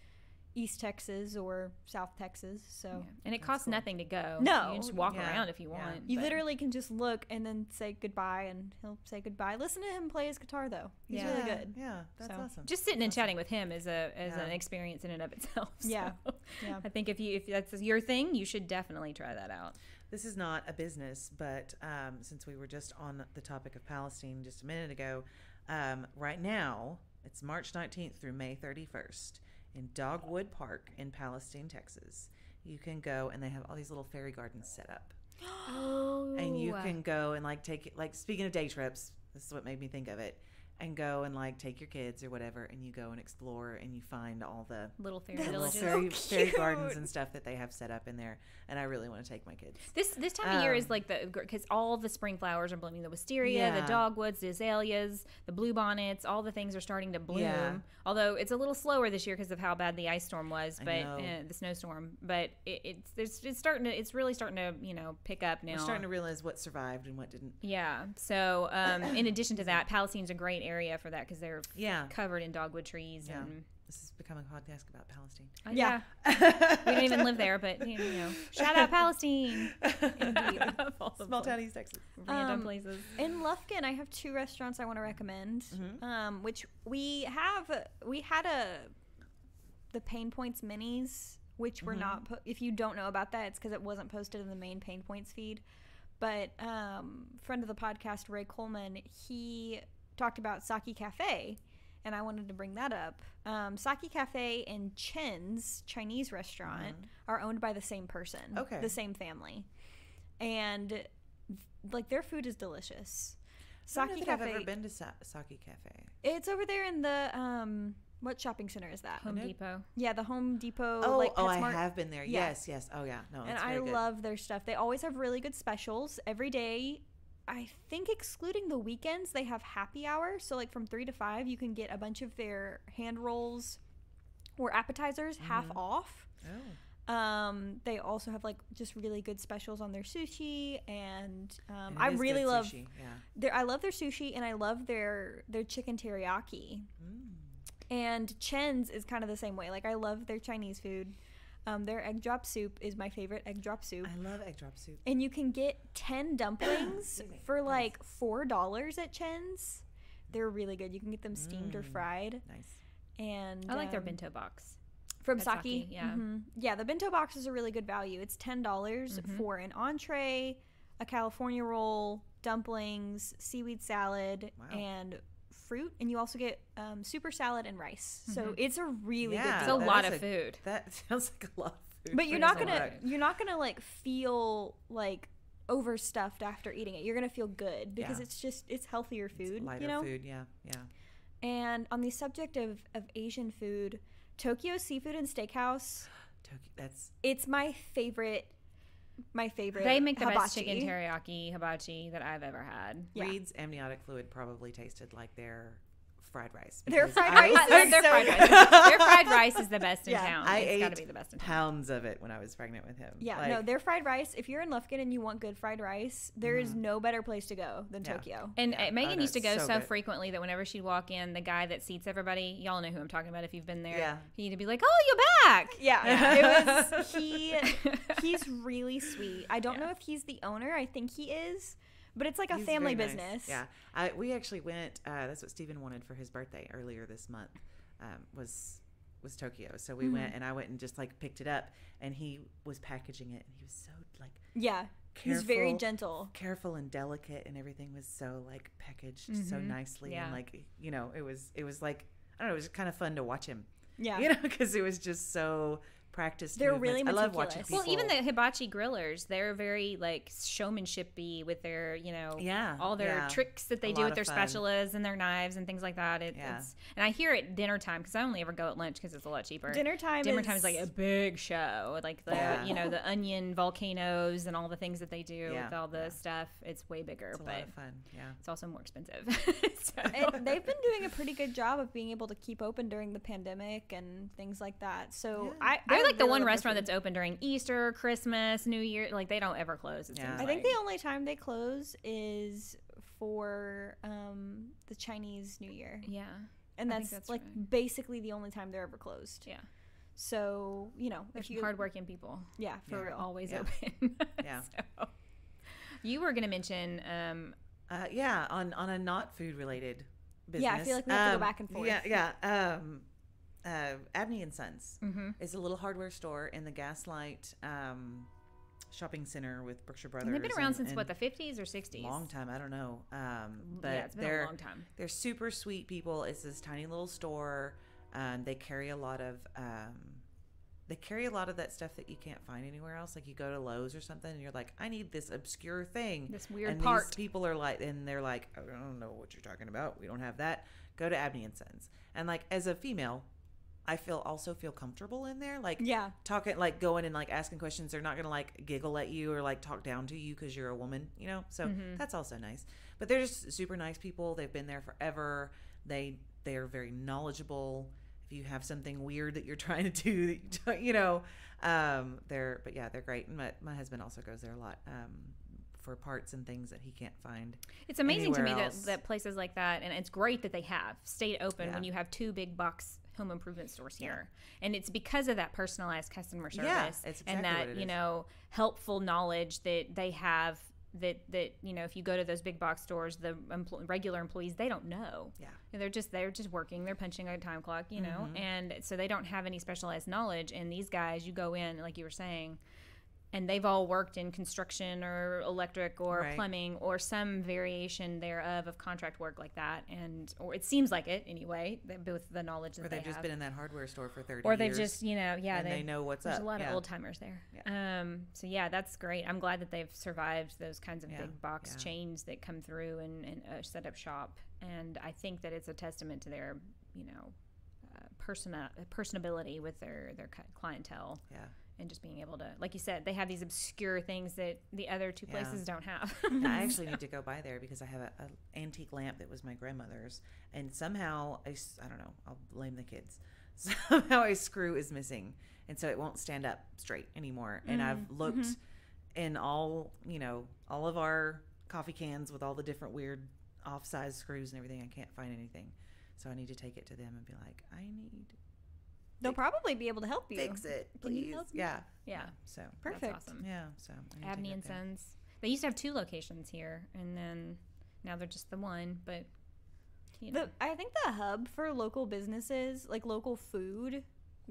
[SPEAKER 3] East Texas or South Texas. So
[SPEAKER 1] yeah. And it costs nothing to go.
[SPEAKER 3] No.
[SPEAKER 1] You can just walk
[SPEAKER 2] Yeah.
[SPEAKER 1] around if you
[SPEAKER 2] Yeah.
[SPEAKER 1] want.
[SPEAKER 3] you
[SPEAKER 1] but-
[SPEAKER 3] literally can just look and then say goodbye, and he'll say goodbye. Listen to him play his guitar though. He's
[SPEAKER 1] Yeah.
[SPEAKER 3] really good.
[SPEAKER 2] Yeah, that's
[SPEAKER 3] So,
[SPEAKER 2] awesome.
[SPEAKER 1] Just sitting and chatting with him is
[SPEAKER 2] Yeah.
[SPEAKER 1] an experience in and of itself.
[SPEAKER 3] Yeah.
[SPEAKER 1] So
[SPEAKER 3] Yeah.
[SPEAKER 1] I think if that's your thing, you should definitely try that out.
[SPEAKER 2] This is not a business, but since we were just on the topic of Palestine just a minute ago, right now it's March 19th through May 31st in Dogwood Park in Palestine, Texas. You can go, and they have all these little fairy gardens set up.
[SPEAKER 1] Oh.
[SPEAKER 2] And you can go and like take it, like speaking of day trips, this is what made me think of it. and go and like take your kids or whatever, and you go and explore, and you find all the
[SPEAKER 1] Little fairy
[SPEAKER 3] That's
[SPEAKER 1] villages.
[SPEAKER 3] so
[SPEAKER 2] fairy
[SPEAKER 3] cute.
[SPEAKER 2] gardens and stuff that they have set up in there. And I really want to take my kids.
[SPEAKER 1] This time of year is like because all the spring flowers are blooming. The wisteria,
[SPEAKER 2] Yeah.
[SPEAKER 1] the dogwoods, the azaleas, the bluebonnets, all the things are starting to bloom.
[SPEAKER 2] Yeah.
[SPEAKER 1] Although it's a little slower this year because of how bad the ice storm was,
[SPEAKER 2] I
[SPEAKER 1] but
[SPEAKER 2] know.
[SPEAKER 1] the snowstorm. But it's really starting to pick up now.
[SPEAKER 2] We're starting to realize what survived and what didn't.
[SPEAKER 1] Yeah. So in addition to that, Palestine's a great area for that because they're
[SPEAKER 2] Yeah.
[SPEAKER 1] covered in dogwood trees.
[SPEAKER 2] Yeah.
[SPEAKER 1] And
[SPEAKER 2] This is becoming a podcast about Palestine.
[SPEAKER 1] yeah. We don't even live there, but shout out Palestine.
[SPEAKER 3] Indeed.
[SPEAKER 1] All the
[SPEAKER 2] Small town East Texas.
[SPEAKER 1] random places.
[SPEAKER 3] In Lufkin, I have 2 restaurants I want to recommend.
[SPEAKER 2] Mm-hmm.
[SPEAKER 3] Which we had the PaynePoints minis, which were not. If you don't know about that, it's because it wasn't posted in the main PaynePoints feed. But friend of the podcast, Ray Coleman, he talked about Saki Cafe, and I wanted to bring that up. Saki Cafe and Chen's Chinese restaurant are owned by the same person, the same family, and like their food is delicious.
[SPEAKER 2] I don't know
[SPEAKER 3] Saki
[SPEAKER 2] that
[SPEAKER 3] Cafe.
[SPEAKER 2] I've ever been to Saki Cafe.
[SPEAKER 3] It's over there in the what shopping center is that?
[SPEAKER 1] Home Depot.
[SPEAKER 3] Yeah, the Home Depot.
[SPEAKER 2] Oh,
[SPEAKER 3] like
[SPEAKER 2] I
[SPEAKER 3] PetSmart.
[SPEAKER 2] have been there.
[SPEAKER 3] Yeah.
[SPEAKER 2] Yes. Oh, yeah. No,
[SPEAKER 3] And
[SPEAKER 2] it's
[SPEAKER 3] I
[SPEAKER 2] very good.
[SPEAKER 3] love their stuff. They always have really good specials every day. I think excluding the weekends, they have happy hour. So like from 3 to 5, you can get a bunch of their hand rolls or appetizers half off.
[SPEAKER 2] Oh.
[SPEAKER 3] They also have like just really good specials on their sushi, and
[SPEAKER 2] And
[SPEAKER 3] I
[SPEAKER 2] it is
[SPEAKER 3] really
[SPEAKER 2] good
[SPEAKER 3] love
[SPEAKER 2] sushi. Yeah.
[SPEAKER 3] I love their sushi, and I love their chicken teriyaki.
[SPEAKER 2] Mm.
[SPEAKER 3] And Chen's is kind of the same way. Like I love their Chinese food. Their egg drop soup is my favorite egg drop soup.
[SPEAKER 2] I love egg drop soup.
[SPEAKER 3] And you can get 10 dumplings
[SPEAKER 2] Excuse me.
[SPEAKER 3] for like $4 at Chen's. They're really good. You can get them steamed or fried.
[SPEAKER 2] Nice.
[SPEAKER 3] And
[SPEAKER 1] I like their bento box.
[SPEAKER 3] from
[SPEAKER 1] at
[SPEAKER 3] Saki.
[SPEAKER 1] Saki, yeah.
[SPEAKER 3] Yeah, the bento box is a really good value. It's $10 for an entree, a California roll, dumplings, seaweed salad,
[SPEAKER 2] Wow.
[SPEAKER 3] and fruit. And you also get super salad and rice. So it's a really good
[SPEAKER 1] It's
[SPEAKER 3] deal.
[SPEAKER 1] a
[SPEAKER 2] that
[SPEAKER 1] lot
[SPEAKER 2] is
[SPEAKER 1] of food.
[SPEAKER 2] That sounds like a lot of food.
[SPEAKER 3] But you're
[SPEAKER 1] It
[SPEAKER 3] not
[SPEAKER 1] is a
[SPEAKER 3] gonna
[SPEAKER 1] lot.
[SPEAKER 3] like feel like overstuffed after eating it. You're gonna feel good because
[SPEAKER 2] Yeah.
[SPEAKER 3] it's healthier food.
[SPEAKER 2] It's lighter
[SPEAKER 3] you know.
[SPEAKER 2] food. Yeah.
[SPEAKER 3] And on the subject of Asian food, Tokyo Seafood and Steakhouse,
[SPEAKER 2] That's
[SPEAKER 3] it's my favorite. My favorite.
[SPEAKER 1] They make the best
[SPEAKER 3] hibachi.
[SPEAKER 1] chicken teriyaki hibachi that I've ever had.
[SPEAKER 3] Yeah.
[SPEAKER 2] Reed's amniotic fluid probably tasted like their fried rice.
[SPEAKER 3] Their
[SPEAKER 2] because
[SPEAKER 3] fried
[SPEAKER 2] I
[SPEAKER 3] rice
[SPEAKER 2] ate
[SPEAKER 3] is
[SPEAKER 1] Their
[SPEAKER 3] so
[SPEAKER 1] fried
[SPEAKER 3] good.
[SPEAKER 1] rice. Their fried rice is the best in
[SPEAKER 3] Yeah.
[SPEAKER 1] town.
[SPEAKER 2] I
[SPEAKER 1] It's got to
[SPEAKER 2] ate
[SPEAKER 1] be the best in town.
[SPEAKER 2] pounds of it when I was pregnant with him.
[SPEAKER 3] Yeah,
[SPEAKER 2] Like,
[SPEAKER 3] no, their fried rice. If you're in Lufkin and you want good fried rice, there is no better place to go than
[SPEAKER 2] Yeah.
[SPEAKER 3] Tokyo.
[SPEAKER 1] And
[SPEAKER 2] Yeah.
[SPEAKER 1] Megan
[SPEAKER 2] Oh,
[SPEAKER 1] used to go
[SPEAKER 2] that's
[SPEAKER 1] so
[SPEAKER 2] so good.
[SPEAKER 1] frequently that whenever she'd walk in, the guy that seats everybody, y'all know who I'm talking about if you've been there.
[SPEAKER 2] Yeah.
[SPEAKER 1] He'd be like, "Oh, you're back."
[SPEAKER 3] Yeah, it was he's really sweet. I don't know if he's the owner. I think he is, but it's like a
[SPEAKER 2] he's
[SPEAKER 3] family
[SPEAKER 2] very nice.
[SPEAKER 3] business.
[SPEAKER 2] Yeah. We actually went. That's what Stephen wanted for his birthday earlier this month. Was Tokyo. So we went, and I went and just like picked it up, and he was packaging it, and he was so like
[SPEAKER 3] Yeah, he's very
[SPEAKER 2] careful.
[SPEAKER 3] gentle.
[SPEAKER 2] careful and delicate, and everything was so like packaged so nicely.
[SPEAKER 1] Yeah.
[SPEAKER 2] And like, it was like, I don't know, it was kind of fun to watch him,
[SPEAKER 3] Yeah,
[SPEAKER 2] because it was just so practiced.
[SPEAKER 3] They're
[SPEAKER 2] movements.
[SPEAKER 3] really
[SPEAKER 2] I love watching
[SPEAKER 3] meticulous.
[SPEAKER 2] people.
[SPEAKER 1] Well, even the hibachi grillers, they're very like showmanshipy with their,
[SPEAKER 2] Yeah,
[SPEAKER 1] all their
[SPEAKER 2] yeah.
[SPEAKER 1] tricks that they
[SPEAKER 2] A
[SPEAKER 1] do
[SPEAKER 2] lot
[SPEAKER 1] with their
[SPEAKER 2] of fun.
[SPEAKER 1] spatulas and their knives and things like that.
[SPEAKER 2] Yeah.
[SPEAKER 1] It's and I hear it dinner time because I only ever go at lunch because it's a lot cheaper.
[SPEAKER 3] dinner time
[SPEAKER 1] is like a big show, like the
[SPEAKER 2] Yeah.
[SPEAKER 1] the onion volcanoes and all the things that they do
[SPEAKER 2] Yeah,
[SPEAKER 1] with all the stuff. It's way bigger,
[SPEAKER 2] It's a
[SPEAKER 1] but
[SPEAKER 2] lot of fun. Yeah.
[SPEAKER 1] it's also more expensive. So-
[SPEAKER 3] and they've been doing a pretty good job of being able to keep open during the pandemic and things like that. So
[SPEAKER 2] Yeah.
[SPEAKER 1] they're like the
[SPEAKER 3] really
[SPEAKER 1] one
[SPEAKER 3] love their
[SPEAKER 1] restaurant
[SPEAKER 3] food.
[SPEAKER 1] that's open during Easter, Christmas, New Year. Like they don't ever close. It
[SPEAKER 2] Yeah.
[SPEAKER 1] seems
[SPEAKER 3] I think
[SPEAKER 1] like.
[SPEAKER 3] the only time they close is for the Chinese New Year,
[SPEAKER 1] Yeah.
[SPEAKER 3] and
[SPEAKER 1] I think
[SPEAKER 3] that's
[SPEAKER 1] that's
[SPEAKER 3] like
[SPEAKER 1] right.
[SPEAKER 3] basically the only time they're ever closed.
[SPEAKER 1] Yeah.
[SPEAKER 3] So
[SPEAKER 1] There's
[SPEAKER 3] if you
[SPEAKER 1] hardworking people.
[SPEAKER 3] yeah for
[SPEAKER 2] Yeah.
[SPEAKER 3] real.
[SPEAKER 1] Always
[SPEAKER 2] Yeah.
[SPEAKER 1] open.
[SPEAKER 2] Yeah.
[SPEAKER 1] So, you were gonna mention
[SPEAKER 2] Yeah, on a not food related business.
[SPEAKER 3] Yeah, I feel like we have to go back and forth.
[SPEAKER 2] Yeah. Abney and Sons
[SPEAKER 1] mhm.
[SPEAKER 2] is a little hardware store in the Gaslight shopping center with Berkshire Brothers.
[SPEAKER 1] And they've been around
[SPEAKER 2] and-
[SPEAKER 1] since
[SPEAKER 2] and
[SPEAKER 1] what, the 50s or 60s?
[SPEAKER 2] long time. I don't know. But
[SPEAKER 1] Yeah, it's been a long time.
[SPEAKER 2] They're super sweet people. It's this tiny little store. They carry a lot of they carry a lot of that stuff that you can't find anywhere else. Like you go to Lowe's or something and you're like, I need this obscure thing.
[SPEAKER 1] This weird
[SPEAKER 2] and
[SPEAKER 1] part.
[SPEAKER 2] These people are like, and they're like, I don't know what you're talking about. We don't have that. Go to Abney and Sons. And like as a female, I also feel comfortable in there. Like talking, like going and like asking questions. They're not going to like giggle at you or like talk down to you because you're a woman, you know? So that's also nice. But they're just super nice people. They've been there forever. They're very knowledgeable. If you have something weird that you're trying to do, you know, they're great. And my husband also goes there a lot for parts and things that he can't find.
[SPEAKER 1] It's amazing to me that places like that, and it's great that they have stayed open when you have 2 big box home improvement stores here. And it's because of that personalized customer service and that, you know, helpful knowledge that they have that you know, if you go to those big box stores, the regular employees, they don't know. They're just working, they're punching a time clock, you know, and so they don't have any specialized knowledge. And these guys, you go in, like you were saying, and they've all worked in construction or electric or plumbing or some variation thereof of contract work like that, or it seems like it anyway, with the knowledge that they have.
[SPEAKER 2] Or they've just been in that hardware store for 30 years.
[SPEAKER 1] Or they've just, you know, and
[SPEAKER 2] they know what's up.
[SPEAKER 1] There's a lot of old timers there. So that's great. I'm glad that they've survived those kinds of big box chains that come through and set up shop. And I think that it's a testament to their, you know, personability with their clientele. And just being able to, like you said, they have these obscure things that the other 2 places don't have.
[SPEAKER 2] I actually need to go by there because I have an antique lamp that was my grandmother's, and somehow I don't know, I'll blame the kids. Somehow a screw is missing, and so it won't stand up straight anymore. And I've looked in all of our coffee cans with all the different weird off-size screws and everything. I can't find anything, so I need to take it to them and be like,
[SPEAKER 3] They'll probably be able to help you.
[SPEAKER 2] Fix it, please.
[SPEAKER 1] Yeah.
[SPEAKER 2] So
[SPEAKER 3] perfect.
[SPEAKER 1] That's awesome.
[SPEAKER 2] Yeah. So
[SPEAKER 1] Abney and Sons. They used to have 2 locations here, and then now they're just the one. But you know.
[SPEAKER 3] I think the hub for local businesses, like local food,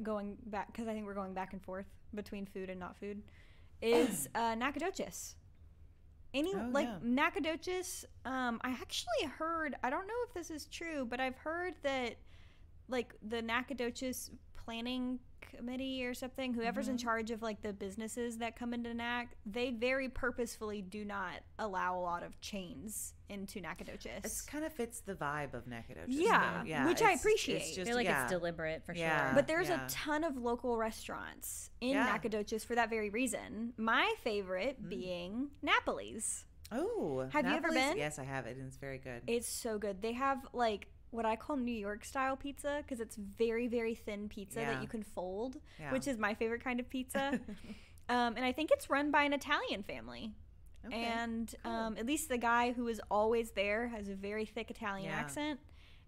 [SPEAKER 3] going back, because I think we're going back and forth between food and not food, is Nacogdoches. Nacogdoches. I actually heard. I don't know if this is true, but I've heard that like the Nacogdoches planning committee or something, whoever's in charge of like the businesses that come into NAC, they very purposefully do not allow a lot of chains into Nacogdoches.
[SPEAKER 2] It kind of fits the vibe of Nacogdoches.
[SPEAKER 3] Yeah, which I appreciate.
[SPEAKER 1] I feel like it's deliberate for sure.
[SPEAKER 3] But there's a ton of local restaurants in Nacogdoches for that very reason. My favorite being Napoli's.
[SPEAKER 2] Oh,
[SPEAKER 3] have you ever been?
[SPEAKER 2] Yes, I have it, and it's very good.
[SPEAKER 3] It's so good. They have like what I call New York style pizza because it's very, very thin pizza that you can fold, which is my favorite kind of pizza. And I think it's run by an Italian family. Okay, and cool. At least the guy who is always there has a very thick Italian accent.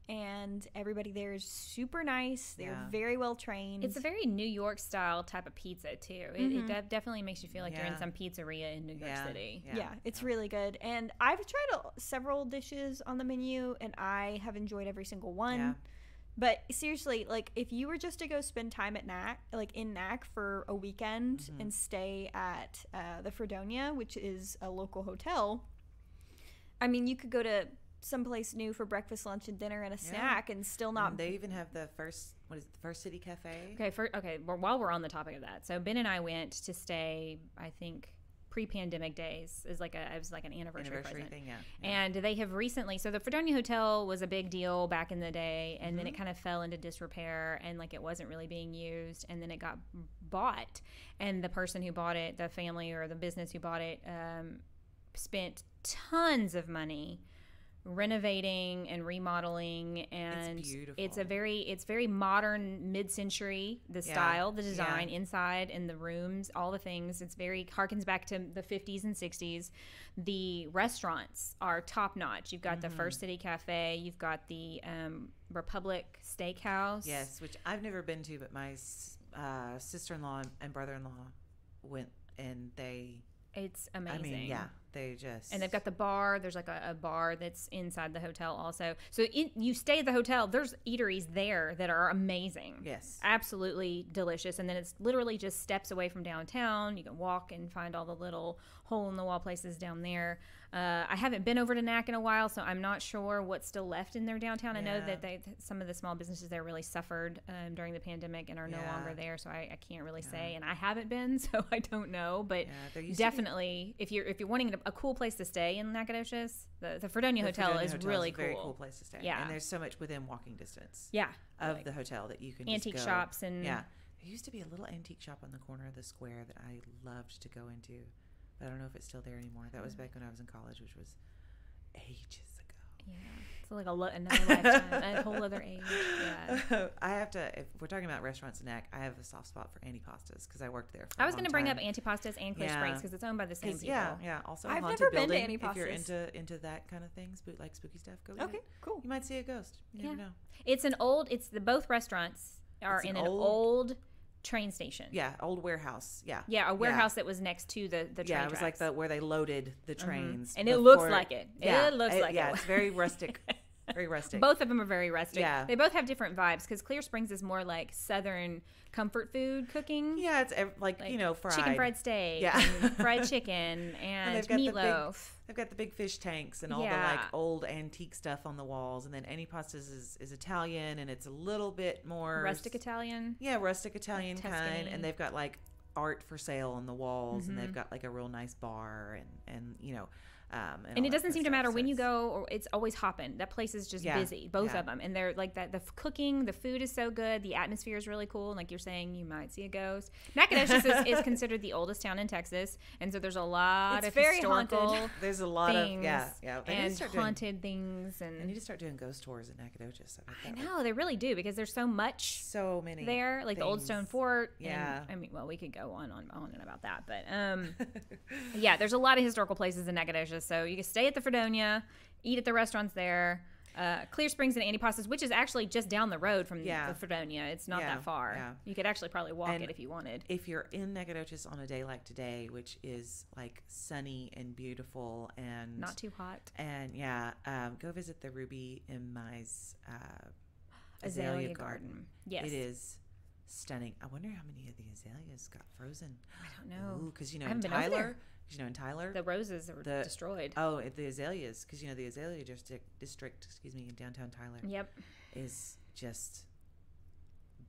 [SPEAKER 3] And everybody there is super nice. They're very well trained.
[SPEAKER 1] It's a very New York style type of pizza too. It definitely makes you feel like you're in some pizzeria in New York City.
[SPEAKER 3] Yeah, it's really good. And I've tried several dishes on the menu, and I have enjoyed every single one. Yeah. But seriously, like if you were just to go spend time at NAC, like in NAC for a weekend and stay at the Fredonia, which is a local hotel, I mean, you could go to someplace new for breakfast, lunch, and dinner and a snack and still not.
[SPEAKER 2] And they even have the First City Cafe.
[SPEAKER 1] Okay, well, while we're on the topic of that, so Ben and I went to stay, I think, pre-pandemic days. It was like an anniversary present
[SPEAKER 2] thing,
[SPEAKER 1] And they have recently, so the Fredonia Hotel was a big deal back in the day, and then it kind of fell into disrepair, and like it wasn't really being used, and then it got bought, and the person who bought it, the family or the business who bought it, spent tons of money renovating and remodeling, and
[SPEAKER 2] it's beautiful.
[SPEAKER 1] It's very modern, mid-century, the style, the design inside and the rooms, all the things. It's very harkens back to the 50s and 60s. The restaurants are top notch. You've got the First City Cafe, you've got the Republic Steakhouse.
[SPEAKER 2] Yes, which I've never been to, but my sister-in-law and brother-in-law went, and
[SPEAKER 1] it's amazing.
[SPEAKER 2] I mean, they just...
[SPEAKER 1] And they've got the bar. There's like a bar that's inside the hotel also. So you stay at the hotel. There's eateries there that are amazing.
[SPEAKER 2] Yes.
[SPEAKER 1] Absolutely delicious. And then it's literally just steps away from downtown. You can walk and find all the little hole-in-the-wall places down there. I haven't been over to Knack in a while, so I'm not sure what's still left in their downtown. I know that some of the small businesses there really suffered during the pandemic and are no longer there, so I can't really say. And I haven't been, so I don't know. But definitely, if you're wanting a cool place to stay in Nacogdoches, the Fredonia Hotel is really cool.
[SPEAKER 2] Very cool place to stay.
[SPEAKER 1] Yeah,
[SPEAKER 2] and there's so much within walking distance.
[SPEAKER 1] Yeah,
[SPEAKER 2] of the hotel that you can
[SPEAKER 1] antique
[SPEAKER 2] just go.
[SPEAKER 1] shops and
[SPEAKER 2] There used to be a little antique shop on the corner of the square that I loved to go into, but I don't know if it's still there anymore. That was back when I was in college, which was ages ago.
[SPEAKER 1] Yeah, it's like another lifetime, a whole other age. Yeah.
[SPEAKER 2] I have to. If we're talking about restaurants in Knack, I have a soft spot for antipastas because I worked there.
[SPEAKER 1] I was going to bring up Antipastas and Clear Springs because it's owned by the same people.
[SPEAKER 2] Yeah. Also,
[SPEAKER 3] I've
[SPEAKER 2] haunted
[SPEAKER 3] never been to
[SPEAKER 2] building,
[SPEAKER 3] Antipastas.
[SPEAKER 2] If you're into that kind of thing, like spooky stuff, go.
[SPEAKER 3] Okay, cool.
[SPEAKER 2] You might see a ghost. You never know.
[SPEAKER 1] It's both restaurants are in an old train station.
[SPEAKER 2] Yeah, old warehouse. Yeah.
[SPEAKER 1] Yeah, a warehouse that was next to the train
[SPEAKER 2] Yeah, it was
[SPEAKER 1] tracks.
[SPEAKER 2] like where they loaded the trains.
[SPEAKER 1] And it looks like it.
[SPEAKER 2] Yeah,
[SPEAKER 1] it looks like it.
[SPEAKER 2] Yeah, it's very rustic. Very rustic.
[SPEAKER 1] Both of them are very rustic.
[SPEAKER 2] Yeah.
[SPEAKER 1] They both have different vibes because Clear Springs is more like southern comfort food cooking.
[SPEAKER 2] Yeah, it's like fried.
[SPEAKER 1] Chicken fried steak, and fried chicken, and meatloaf.
[SPEAKER 2] They've got the big fish tanks and all the like old antique stuff on the walls. And then Antipastas is Italian, and it's a little bit more
[SPEAKER 1] rustic Italian.
[SPEAKER 2] Yeah, rustic Italian
[SPEAKER 1] like
[SPEAKER 2] kind. And they've got like art for sale on the walls, and they've got like a real nice bar, and and
[SPEAKER 1] it doesn't seem to matter when you go, or it's always hopping. That place is just busy, both of them. And they're like that. The cooking, the food is so good. The atmosphere is really cool. And like you're saying, you might see a ghost. Nacogdoches is considered the oldest town in Texas, and so there's a lot of
[SPEAKER 3] very
[SPEAKER 1] historical
[SPEAKER 3] haunted.
[SPEAKER 2] There's a lot
[SPEAKER 1] things
[SPEAKER 2] of
[SPEAKER 1] and haunted things. And
[SPEAKER 2] they need to start doing ghost tours in Nacogdoches.
[SPEAKER 1] I know they really do because there's so much,
[SPEAKER 2] so many
[SPEAKER 1] there, like the old stone fort.
[SPEAKER 2] Yeah,
[SPEAKER 1] and, I mean, well, we could go on and about that, but yeah, there's a lot of historical places in Nacogdoches. So you can stay at the Fredonia, eat at the restaurants there. Clear Springs and Antipastas, which is actually just down the road from the Fredonia. It's not that far. Yeah. You could actually probably walk it if you wanted.
[SPEAKER 2] If you're in Nacogdoches on a day like today, which is like sunny and beautiful and
[SPEAKER 1] not too hot,
[SPEAKER 2] and go visit the Ruby and Mize
[SPEAKER 1] Azalea Garden. Yes,
[SPEAKER 2] it is stunning. I wonder how many of the azaleas got frozen.
[SPEAKER 1] I don't know
[SPEAKER 2] because
[SPEAKER 1] I haven't been over there.
[SPEAKER 2] In Tyler,
[SPEAKER 1] the roses were destroyed.
[SPEAKER 2] Oh, the azaleas, because the Azalea district, in downtown Tyler.
[SPEAKER 1] Yep,
[SPEAKER 2] is just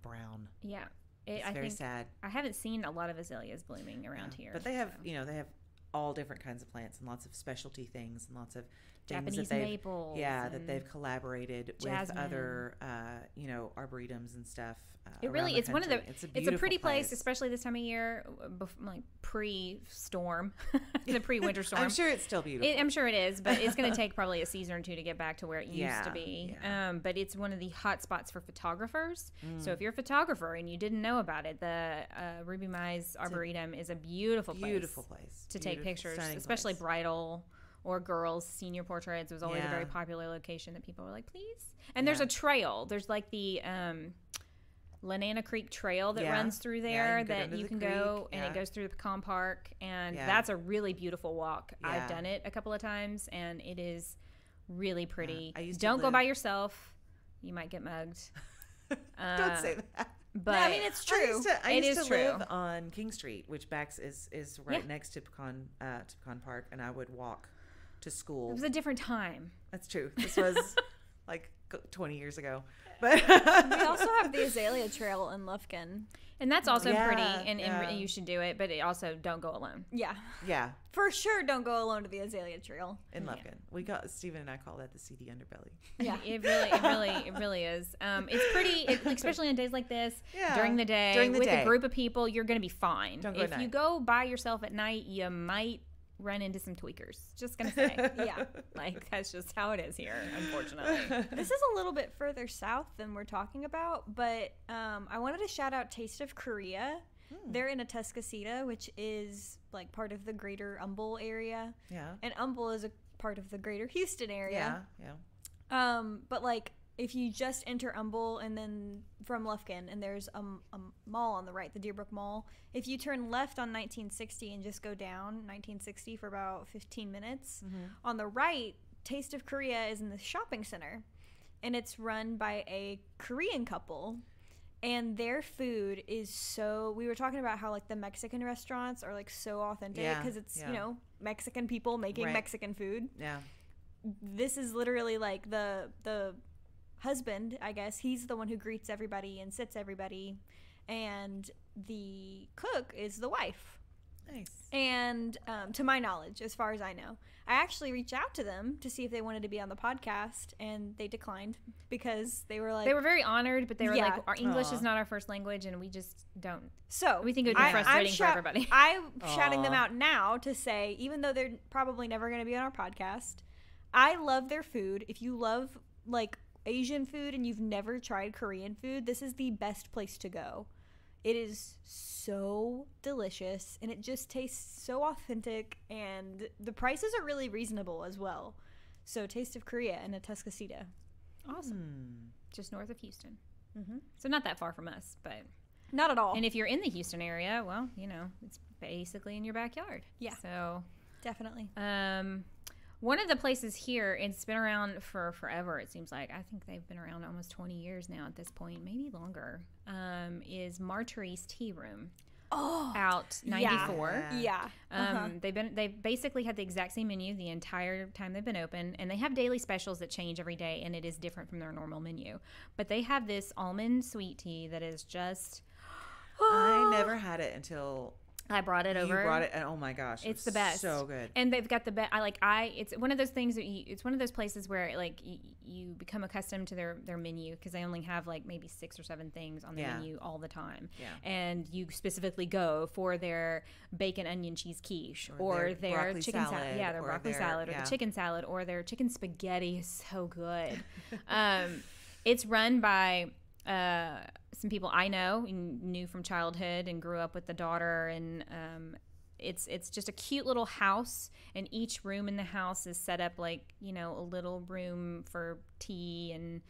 [SPEAKER 2] brown.
[SPEAKER 1] Yeah,
[SPEAKER 2] it's very sad.
[SPEAKER 1] I haven't seen a lot of azaleas blooming around here,
[SPEAKER 2] but they have, they have all different kinds of plants and lots of specialty things and lots of
[SPEAKER 1] Japanese maples.
[SPEAKER 2] Yeah, that they've collaborated
[SPEAKER 1] jasmine.
[SPEAKER 2] With other, arboretums and stuff.
[SPEAKER 1] It's one of the. It's a pretty place,
[SPEAKER 2] place,
[SPEAKER 1] especially this time of year, like pre-storm, the pre-winter storm.
[SPEAKER 2] I'm sure it's still beautiful.
[SPEAKER 1] I'm sure it is, but it's going to take probably a season or two to get back to where it used to be.
[SPEAKER 2] Yeah.
[SPEAKER 1] But it's one of the hot spots for photographers. So if you're a photographer and you didn't know about it, the Ruby Mize Arboretum is a beautiful place to take pictures, especially bridal or girls' senior portraits. It was always a very popular location that people were like, please. And there's a trail. There's like the Lanana Creek Trail that runs through there that you can go, and it goes through the Pecan Park, and that's a really beautiful walk. I've done it a couple of times, and it is really pretty. Don't go by yourself. You might get mugged.
[SPEAKER 2] Don't say that.
[SPEAKER 1] But
[SPEAKER 3] I mean, it's true.
[SPEAKER 2] I used to live on King Street, which is right next to Pecan Park, and I would walk to school.
[SPEAKER 1] It was a different time.
[SPEAKER 2] That's true. This was like 20 years ago. But
[SPEAKER 3] we also have the Azalea Trail in Lufkin.
[SPEAKER 1] And that's also pretty, and you should do it, but also don't go alone.
[SPEAKER 2] Yeah.
[SPEAKER 3] For sure, don't go alone to the Azalea Trail.
[SPEAKER 2] In Lufkin. Stephen and I call that the seedy underbelly.
[SPEAKER 1] Yeah. It really is. It's pretty, especially on days like this, during the day, with a group of people, you're going to be fine.
[SPEAKER 2] Don't go at night.
[SPEAKER 1] If you go by yourself at night, you might run into some tweakers. Just gonna say. Like that's just how it is here, unfortunately.
[SPEAKER 3] This is a little bit further south than we're talking about, but I wanted to shout out Taste of Korea. They're in Atascocita, which is like part of the greater Humble area. And Humble is a part of the greater Houston area. But like if you just enter Humble and then from Lufkin, and there's a mall on the right, the Deerbrook Mall. If you turn left on 1960 and just go down 1960 for about 15 minutes, on the right, Taste of Korea is in the shopping center, and it's run by a Korean couple. And their food is so. We were talking about how like the Mexican restaurants are like so authentic because it's Mexican people making Mexican food.
[SPEAKER 2] Yeah.
[SPEAKER 3] This is literally like the husband, I guess. He's the one who greets everybody and sits everybody, and the cook is the wife.
[SPEAKER 2] Nice.
[SPEAKER 3] And to my knowledge, as far as I know, I actually reached out to them to see if they wanted to be on the podcast, and they declined because they were like,
[SPEAKER 1] they were very honored, but they were like, our English
[SPEAKER 2] Aw.
[SPEAKER 1] is not our first language, and we just don't.
[SPEAKER 3] So
[SPEAKER 1] We think it would be frustrating for everybody.
[SPEAKER 3] I'm shouting them
[SPEAKER 2] Aw.
[SPEAKER 3] out now to say, even though they're probably never going to be on our podcast, I love their food. If you love like Asian food and you've never tried Korean food, this is the best place to go. It is so delicious, and it just tastes so authentic, and the prices are really reasonable as well. So Taste of Korea in Atascocita.
[SPEAKER 1] Awesome. Just north of Houston.
[SPEAKER 3] Mm-hmm.
[SPEAKER 1] So not that far from us, but.
[SPEAKER 3] Not at all.
[SPEAKER 1] And if you're in the Houston area, well, it's basically in your backyard.
[SPEAKER 3] Yeah.
[SPEAKER 1] So.
[SPEAKER 3] Definitely.
[SPEAKER 1] One of the places here, it's been around for forever, it seems like. I think they've been around almost 20 years now at this point, maybe longer, is Marturi's Tea Room.
[SPEAKER 3] Oh.
[SPEAKER 1] Out 94.
[SPEAKER 3] Yeah.
[SPEAKER 1] They've basically had the exact same menu the entire time they've been open, and they have daily specials that change every day, and it is different from their normal menu. But they have this almond sweet tea that is just...
[SPEAKER 2] I never had it until...
[SPEAKER 1] I brought it over.
[SPEAKER 2] You brought it, and oh my gosh,
[SPEAKER 1] it's the best.
[SPEAKER 2] So good.
[SPEAKER 1] And they've got the best. It's one of those things that it's one of those places where like you become accustomed to their menu because they only have like maybe 6 or 7 things on the menu all the time.
[SPEAKER 2] Yeah.
[SPEAKER 1] And you specifically go for their bacon onion cheese quiche or their chicken salad. Yeah, their broccoli salad or the chicken salad or their chicken spaghetti is so good. It's run by some people I know and knew from childhood and grew up with the daughter, and it's just a cute little house, and each room in the house is set up like a little room for tea and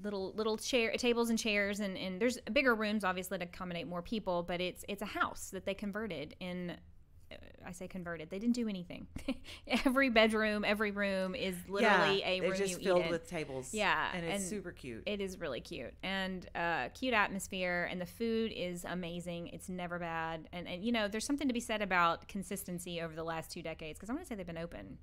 [SPEAKER 1] little tables and chairs, and there's bigger rooms obviously to accommodate more people, but it's a house that they converted in. I say converted. They didn't do anything. Every bedroom, every room is literally a room
[SPEAKER 2] just
[SPEAKER 1] you
[SPEAKER 2] filled
[SPEAKER 1] eat in.
[SPEAKER 2] with tables.
[SPEAKER 1] Yeah,
[SPEAKER 2] and it's super cute.
[SPEAKER 1] It is really cute and cute atmosphere, and the food is amazing. It's never bad, and there's something to be said about consistency over the last 2 decades because I want to say they've been open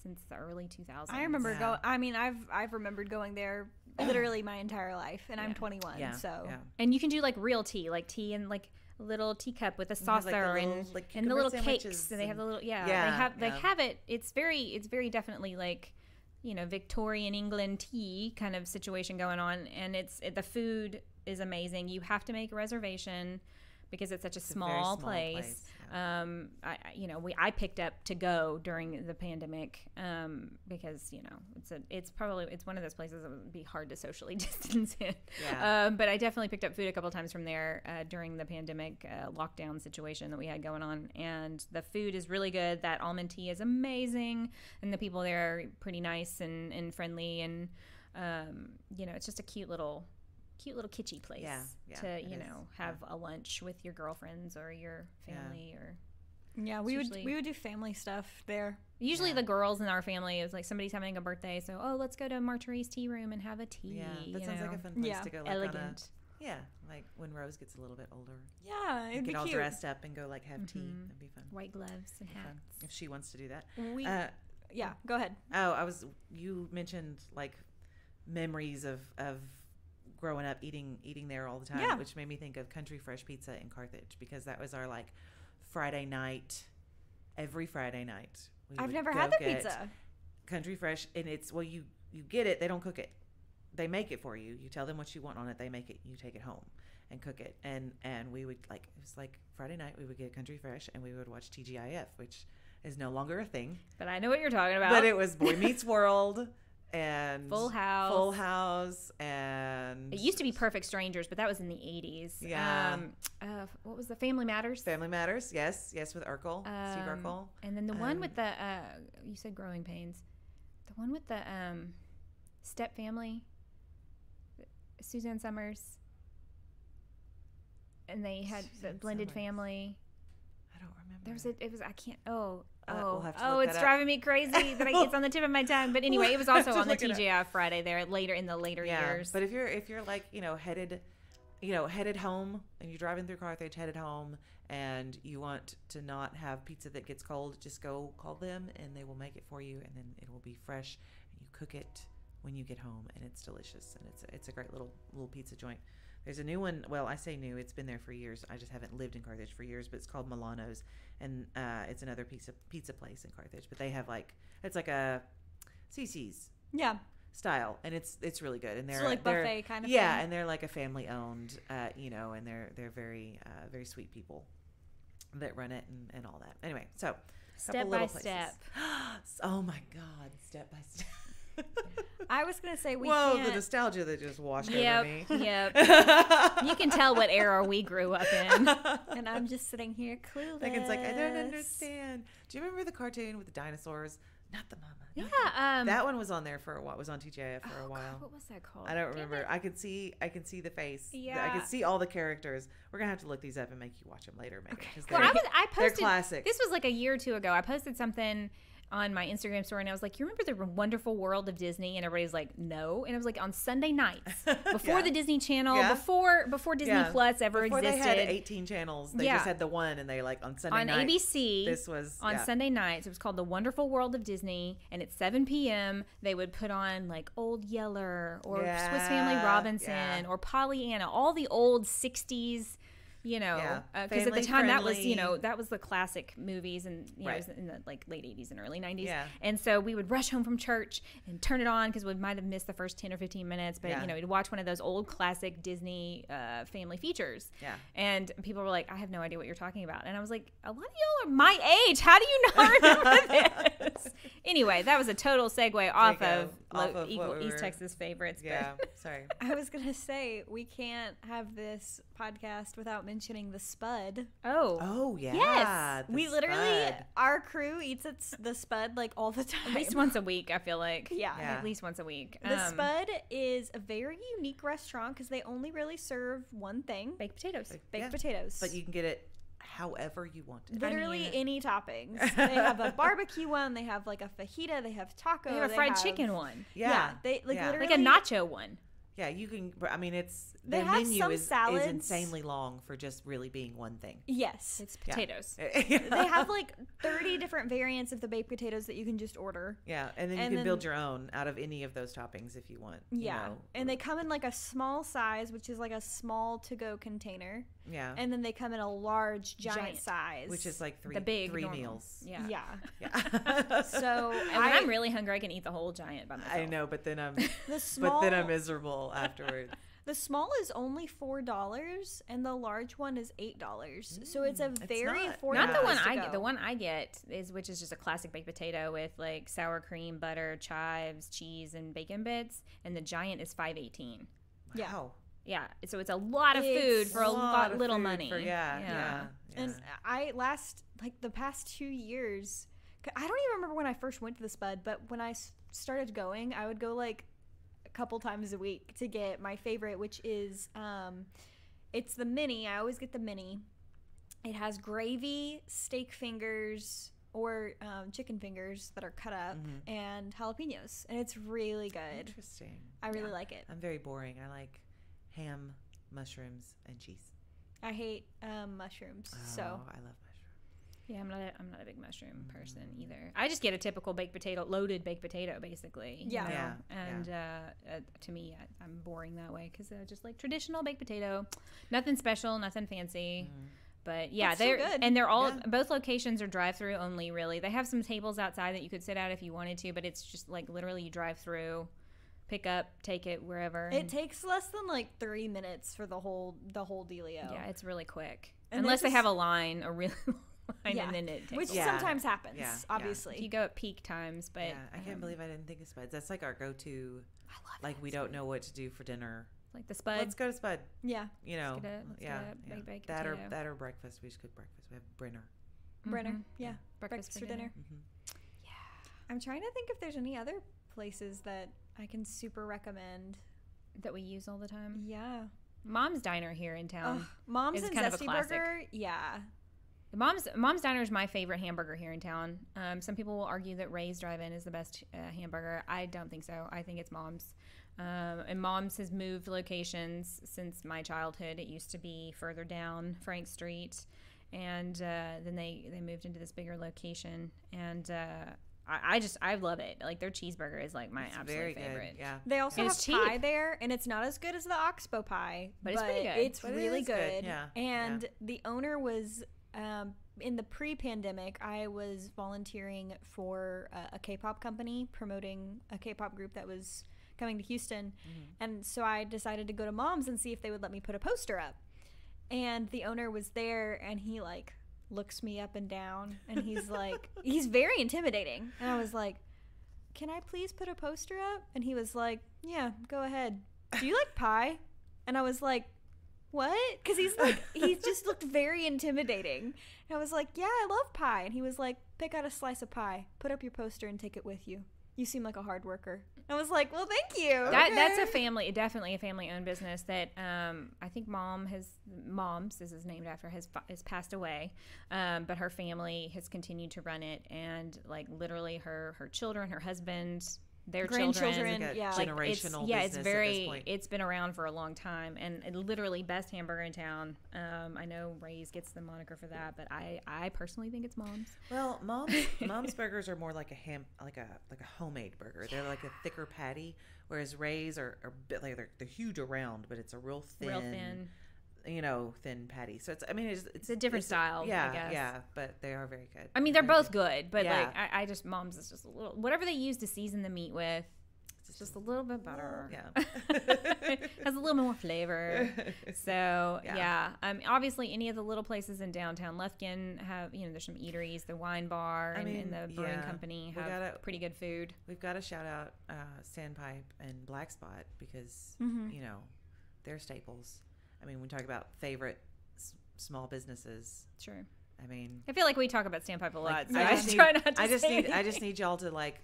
[SPEAKER 1] since the early 2000s.
[SPEAKER 3] I remember going. I mean, I've remembered going there literally my entire life, and I'm 21.
[SPEAKER 2] Yeah.
[SPEAKER 3] So
[SPEAKER 1] and you can do like real tea, like tea in like a little teacup with a saucer and the little cakes. And they have the little they have it. It's very definitely like Victorian England tea kind of situation going on, and the food is amazing. You have to make a reservation because it's such a small place. I picked up to go during the pandemic because it's one of those places that would be hard to socially distance in.
[SPEAKER 2] Yeah.
[SPEAKER 1] But I definitely picked up food a couple times from there during the pandemic lockdown situation that we had going on, and the food is really good. That almond tea is amazing, and the people there are pretty nice and friendly, and it's just a cute little kitschy place to have a lunch with your girlfriends or your family or
[SPEAKER 3] we would do family stuff there.
[SPEAKER 1] Usually the girls in our family, it was like somebody's having a birthday, so let's go to Marturi's Tea Room and have a tea.
[SPEAKER 2] Yeah, that sounds like a fun place to go. Like
[SPEAKER 1] elegant.
[SPEAKER 2] Like when Rose gets a little bit older.
[SPEAKER 3] Yeah, it'd be
[SPEAKER 2] get all
[SPEAKER 3] cute.
[SPEAKER 2] Dressed up and go like have tea. That'd be fun.
[SPEAKER 1] White gloves and hats.
[SPEAKER 2] If she wants to do that.
[SPEAKER 3] Go ahead.
[SPEAKER 2] You mentioned like memories of growing up eating there all the time, which made me think of Country Fresh Pizza in Carthage, because that was our like Friday night. Every Friday night,
[SPEAKER 3] I've never had the pizza.
[SPEAKER 2] Country Fresh, and it's you get it. They don't cook it. They make it for you. You tell them what you want on it. They make it. You take it home and cook it. And we would it was like Friday night. We would get Country Fresh and we would watch TGIF, which is no longer a thing.
[SPEAKER 1] But I know what you're talking about.
[SPEAKER 2] But it was Boy Meets World. And
[SPEAKER 1] Full House,
[SPEAKER 2] and
[SPEAKER 1] it used to be Perfect Strangers, but that was in the 80s.
[SPEAKER 2] Yeah.
[SPEAKER 1] What was the Family Matters?
[SPEAKER 2] Family Matters, yes, with Urkel, Steve Urkel.
[SPEAKER 1] And then the one with the you said Growing Pains, the one with the Step Family, Suzanne Summers, and they had the blended family.
[SPEAKER 2] I don't remember.
[SPEAKER 1] Oh,
[SPEAKER 2] we'll have to look
[SPEAKER 1] it's
[SPEAKER 2] that
[SPEAKER 1] driving me crazy that it's on the tip of my tongue. But anyway, it was also on the TGI Friday there later years.
[SPEAKER 2] But if you're like headed home and you're driving through Carthage, headed home, and you want to not have pizza that gets cold, just go call them and they will make it for you, and then it will be fresh. And you cook it when you get home, and it's delicious, and it's a great little pizza joint. There's a new one. Well, I say new. It's been there for years. I just haven't lived in Carthage for years, but it's called Milano's, and it's another pizza place in Carthage. But they have it's like a CC's style, and it's really good. And they're
[SPEAKER 3] like buffet kind of
[SPEAKER 2] thing.
[SPEAKER 3] And
[SPEAKER 2] they're like a family owned, and they're very very sweet people that run it and all that. Anyway, so
[SPEAKER 1] step by step.
[SPEAKER 2] Oh my God, step by step.
[SPEAKER 3] I was gonna say
[SPEAKER 2] the nostalgia that just washed over me.
[SPEAKER 1] Yep. You can tell what era we grew up in.
[SPEAKER 3] And I'm just sitting here clueless.
[SPEAKER 2] Megan's like, I don't understand. Do you remember the cartoon with the dinosaurs? Not the mama.
[SPEAKER 1] Yeah.
[SPEAKER 2] That one was on there for a while. Was on TGIF for a while.
[SPEAKER 1] God, what was that called?
[SPEAKER 2] I don't remember. I could see the face.
[SPEAKER 1] Yeah.
[SPEAKER 2] I could see all the characters. We're gonna have to look these up and make you watch them later, Megan.
[SPEAKER 1] Okay. Well, I posted.
[SPEAKER 2] They're classic.
[SPEAKER 1] This was like a year or two ago. I posted something on my Instagram story, and I was like, you remember the Wonderful World of Disney? And everybody's like, no. And it was like on Sunday nights before the Disney Channel, before Disney Plus ever
[SPEAKER 2] before
[SPEAKER 1] existed.
[SPEAKER 2] They had 18 channels. They just had the one, and they on Sunday night.
[SPEAKER 1] On ABC.
[SPEAKER 2] This was
[SPEAKER 1] on Sunday nights. It was called The Wonderful World of Disney, and at 7 p.m. they would put on like Old Yeller or Swiss Family Robinson or Pollyanna, all the old 60s. Because at the time that was the classic movies, and it was in the like late 80s and early 90s. Yeah. And so we would rush home from church and turn it on because we might have missed the first 10 or 15 minutes, but we'd watch one of those old classic Disney family features. Yeah. And people were like, I have no idea what you're talking about. And I was like, a lot of y'all are my age. How do you not remember this? Anyway, that was a total segue off of East Texas favorites.
[SPEAKER 2] Yeah. Sorry.
[SPEAKER 3] I was gonna say we can't have this podcast without mentioning the spud.
[SPEAKER 2] Oh yeah.
[SPEAKER 1] Yes.
[SPEAKER 3] We literally, our crew eats the spud like all the time.
[SPEAKER 1] At least once a week, I feel like.
[SPEAKER 3] Yeah.
[SPEAKER 1] At least once a week.
[SPEAKER 3] The spud is a very unique restaurant because they only really serve one thing.
[SPEAKER 1] Baked potatoes.
[SPEAKER 3] Baked potatoes.
[SPEAKER 2] But you can get it however you want it.
[SPEAKER 3] Literally any toppings. They have a barbecue one. They have like a fajita. They have taco.
[SPEAKER 1] They have a fried chicken one.
[SPEAKER 3] Yeah. They literally
[SPEAKER 1] like a nacho one.
[SPEAKER 2] Yeah, you can. I mean,
[SPEAKER 3] They have
[SPEAKER 2] menu
[SPEAKER 3] some
[SPEAKER 2] is
[SPEAKER 3] salads.
[SPEAKER 2] insanely long for just really being one thing.
[SPEAKER 3] Yes,
[SPEAKER 1] it's potatoes.
[SPEAKER 3] They have like 30 different variants of the baked potatoes that you can just order.
[SPEAKER 2] Yeah, and then you can build your own out of any of those toppings if you want.
[SPEAKER 3] Yeah, and they come in like a small size, which is like a small to-go container.
[SPEAKER 2] Yeah,
[SPEAKER 3] and then they come in a large, giant size,
[SPEAKER 2] which is like three
[SPEAKER 1] normal
[SPEAKER 2] meals.
[SPEAKER 3] Yeah. So
[SPEAKER 1] when I'm really hungry, I can eat the whole giant by myself.
[SPEAKER 2] I know, but then I'm I'm miserable afterwards.
[SPEAKER 3] The small is only $4, and the large one is $8. So it's very affordable.
[SPEAKER 1] Not the one I get. The one I get which is just a classic baked potato with like sour cream, butter, chives, cheese, and bacon bits, and the giant is $5.18.
[SPEAKER 2] Wow.
[SPEAKER 1] Yeah, so it's a lot of food for a lot little money.
[SPEAKER 3] And the past 2 years, I don't even remember when I first went to the Spud, but when I started going, I would go like a couple times a week to get my favorite, which is it's the mini. I always get the mini. It has gravy, steak fingers, or chicken fingers that are cut up, and jalapenos, and it's really good.
[SPEAKER 2] Interesting.
[SPEAKER 3] I really like it.
[SPEAKER 2] I'm very boring. I like ham, mushrooms, and cheese.
[SPEAKER 3] I hate mushrooms. So
[SPEAKER 2] I love mushrooms.
[SPEAKER 1] Yeah, I'm not a big mushroom person either. I just get a typical loaded baked potato, basically.
[SPEAKER 3] Yeah.
[SPEAKER 1] And to me, I'm boring that way because I just like traditional baked potato, nothing special, nothing fancy. But yeah, they're
[SPEAKER 3] so good.
[SPEAKER 1] And they're all both locations are drive-through only. Really, they have some tables outside that you could sit at if you wanted to, but it's just like literally you drive through. Pick up, take it wherever.
[SPEAKER 3] It takes less than like 3 minutes for the whole dealio.
[SPEAKER 1] Yeah, it's really quick.
[SPEAKER 3] And
[SPEAKER 1] unless they have a line, a really long line, and then it takes
[SPEAKER 3] which sometimes happens, obviously.
[SPEAKER 1] If you go at peak times, but
[SPEAKER 2] I can't believe I didn't think of Spuds. That's like our go-to. I love like we don't know what to do for dinner.
[SPEAKER 1] Like the Spud.
[SPEAKER 2] Let's go to Spud.
[SPEAKER 3] Yeah.
[SPEAKER 2] You know.
[SPEAKER 1] Let's get a baked potato.
[SPEAKER 2] That or breakfast. We just cook breakfast. We have Brenner.
[SPEAKER 3] Yeah. Breakfast for dinner. Yeah. I'm trying to think if there's any other places that I can super recommend
[SPEAKER 1] that we use all the time.
[SPEAKER 3] Yeah.
[SPEAKER 1] Mom's Diner here in town.
[SPEAKER 3] Mom's and
[SPEAKER 1] kind of a
[SPEAKER 3] Zesty
[SPEAKER 1] classic.
[SPEAKER 3] Burger. Yeah.
[SPEAKER 1] Mom's Diner is my favorite hamburger here in town. Some people will argue that Ray's Drive-In is the best hamburger. I don't think so. I think it's Mom's. And Mom's has moved locations since my childhood. It used to be further down Frank Street. and then they moved into this bigger location, and I love it. Like their cheeseburger is like my absolute favorite.
[SPEAKER 2] Yeah.
[SPEAKER 3] They also
[SPEAKER 1] It's
[SPEAKER 3] have pie
[SPEAKER 1] cheap.
[SPEAKER 3] there, and it's not as good as the Oxbow pie,
[SPEAKER 1] But it's pretty good.
[SPEAKER 3] It's
[SPEAKER 2] But it
[SPEAKER 3] really
[SPEAKER 2] is good,
[SPEAKER 3] good.
[SPEAKER 2] yeah,
[SPEAKER 3] And
[SPEAKER 2] yeah.
[SPEAKER 3] the owner was in the pre-pandemic. I was volunteering for a K-pop company promoting a K-pop group that was coming to Houston, and so I decided to go to Mom's and see if they would let me put a poster up. And the owner was there, and he like looks me up and down, and he's like, he's very intimidating. And I was like, can I please put a poster up? And he was like, yeah, go ahead. Do you like pie? And I was like, what? Because he's like, he just looked very intimidating. And I was like, yeah, I love pie. And he was like, pick out a slice of pie, put up your poster, and take it with you. You seem like a hard worker. I was like, well, thank you.
[SPEAKER 1] That's definitely a family-owned business that I think Mom's is named after, has passed away, but her family has continued to run it, and like literally her children, her husband, their
[SPEAKER 3] Grandchildren,
[SPEAKER 1] children,
[SPEAKER 3] yeah.
[SPEAKER 1] like,
[SPEAKER 2] generational
[SPEAKER 1] it's
[SPEAKER 2] business
[SPEAKER 1] very
[SPEAKER 2] at this point.
[SPEAKER 1] it's been around for a long time, and literally best hamburger in town. I know Ray's gets the moniker for that, but I personally think it's Mom's.
[SPEAKER 2] Well, Mom's burgers are more like a homemade burger. They're like a thicker patty, whereas Ray's are a bit like they're huge around, but it's a real thin, thin patty. So it's a different
[SPEAKER 1] style,
[SPEAKER 2] Yeah,
[SPEAKER 1] I guess.
[SPEAKER 2] yeah, but they are very good.
[SPEAKER 1] I mean, they're
[SPEAKER 2] Very
[SPEAKER 1] both good, but
[SPEAKER 2] Yeah.
[SPEAKER 1] like I just Mom's is just a little, whatever they use to season the meat with, it's just a little bit better.
[SPEAKER 2] Yeah.
[SPEAKER 1] Has a little more flavor. So
[SPEAKER 2] Yeah.
[SPEAKER 1] obviously any of the little places in downtown Lufkin have, there's some eateries, the wine bar and the brewing company have pretty good food.
[SPEAKER 2] We've got to shout out Sandpipe and Black Spot because they're staples. I mean, we talk about favorite small businesses.
[SPEAKER 1] Sure.
[SPEAKER 2] I mean,
[SPEAKER 1] I feel like we talk about Sandpipe a lot. So
[SPEAKER 2] I just need y'all to like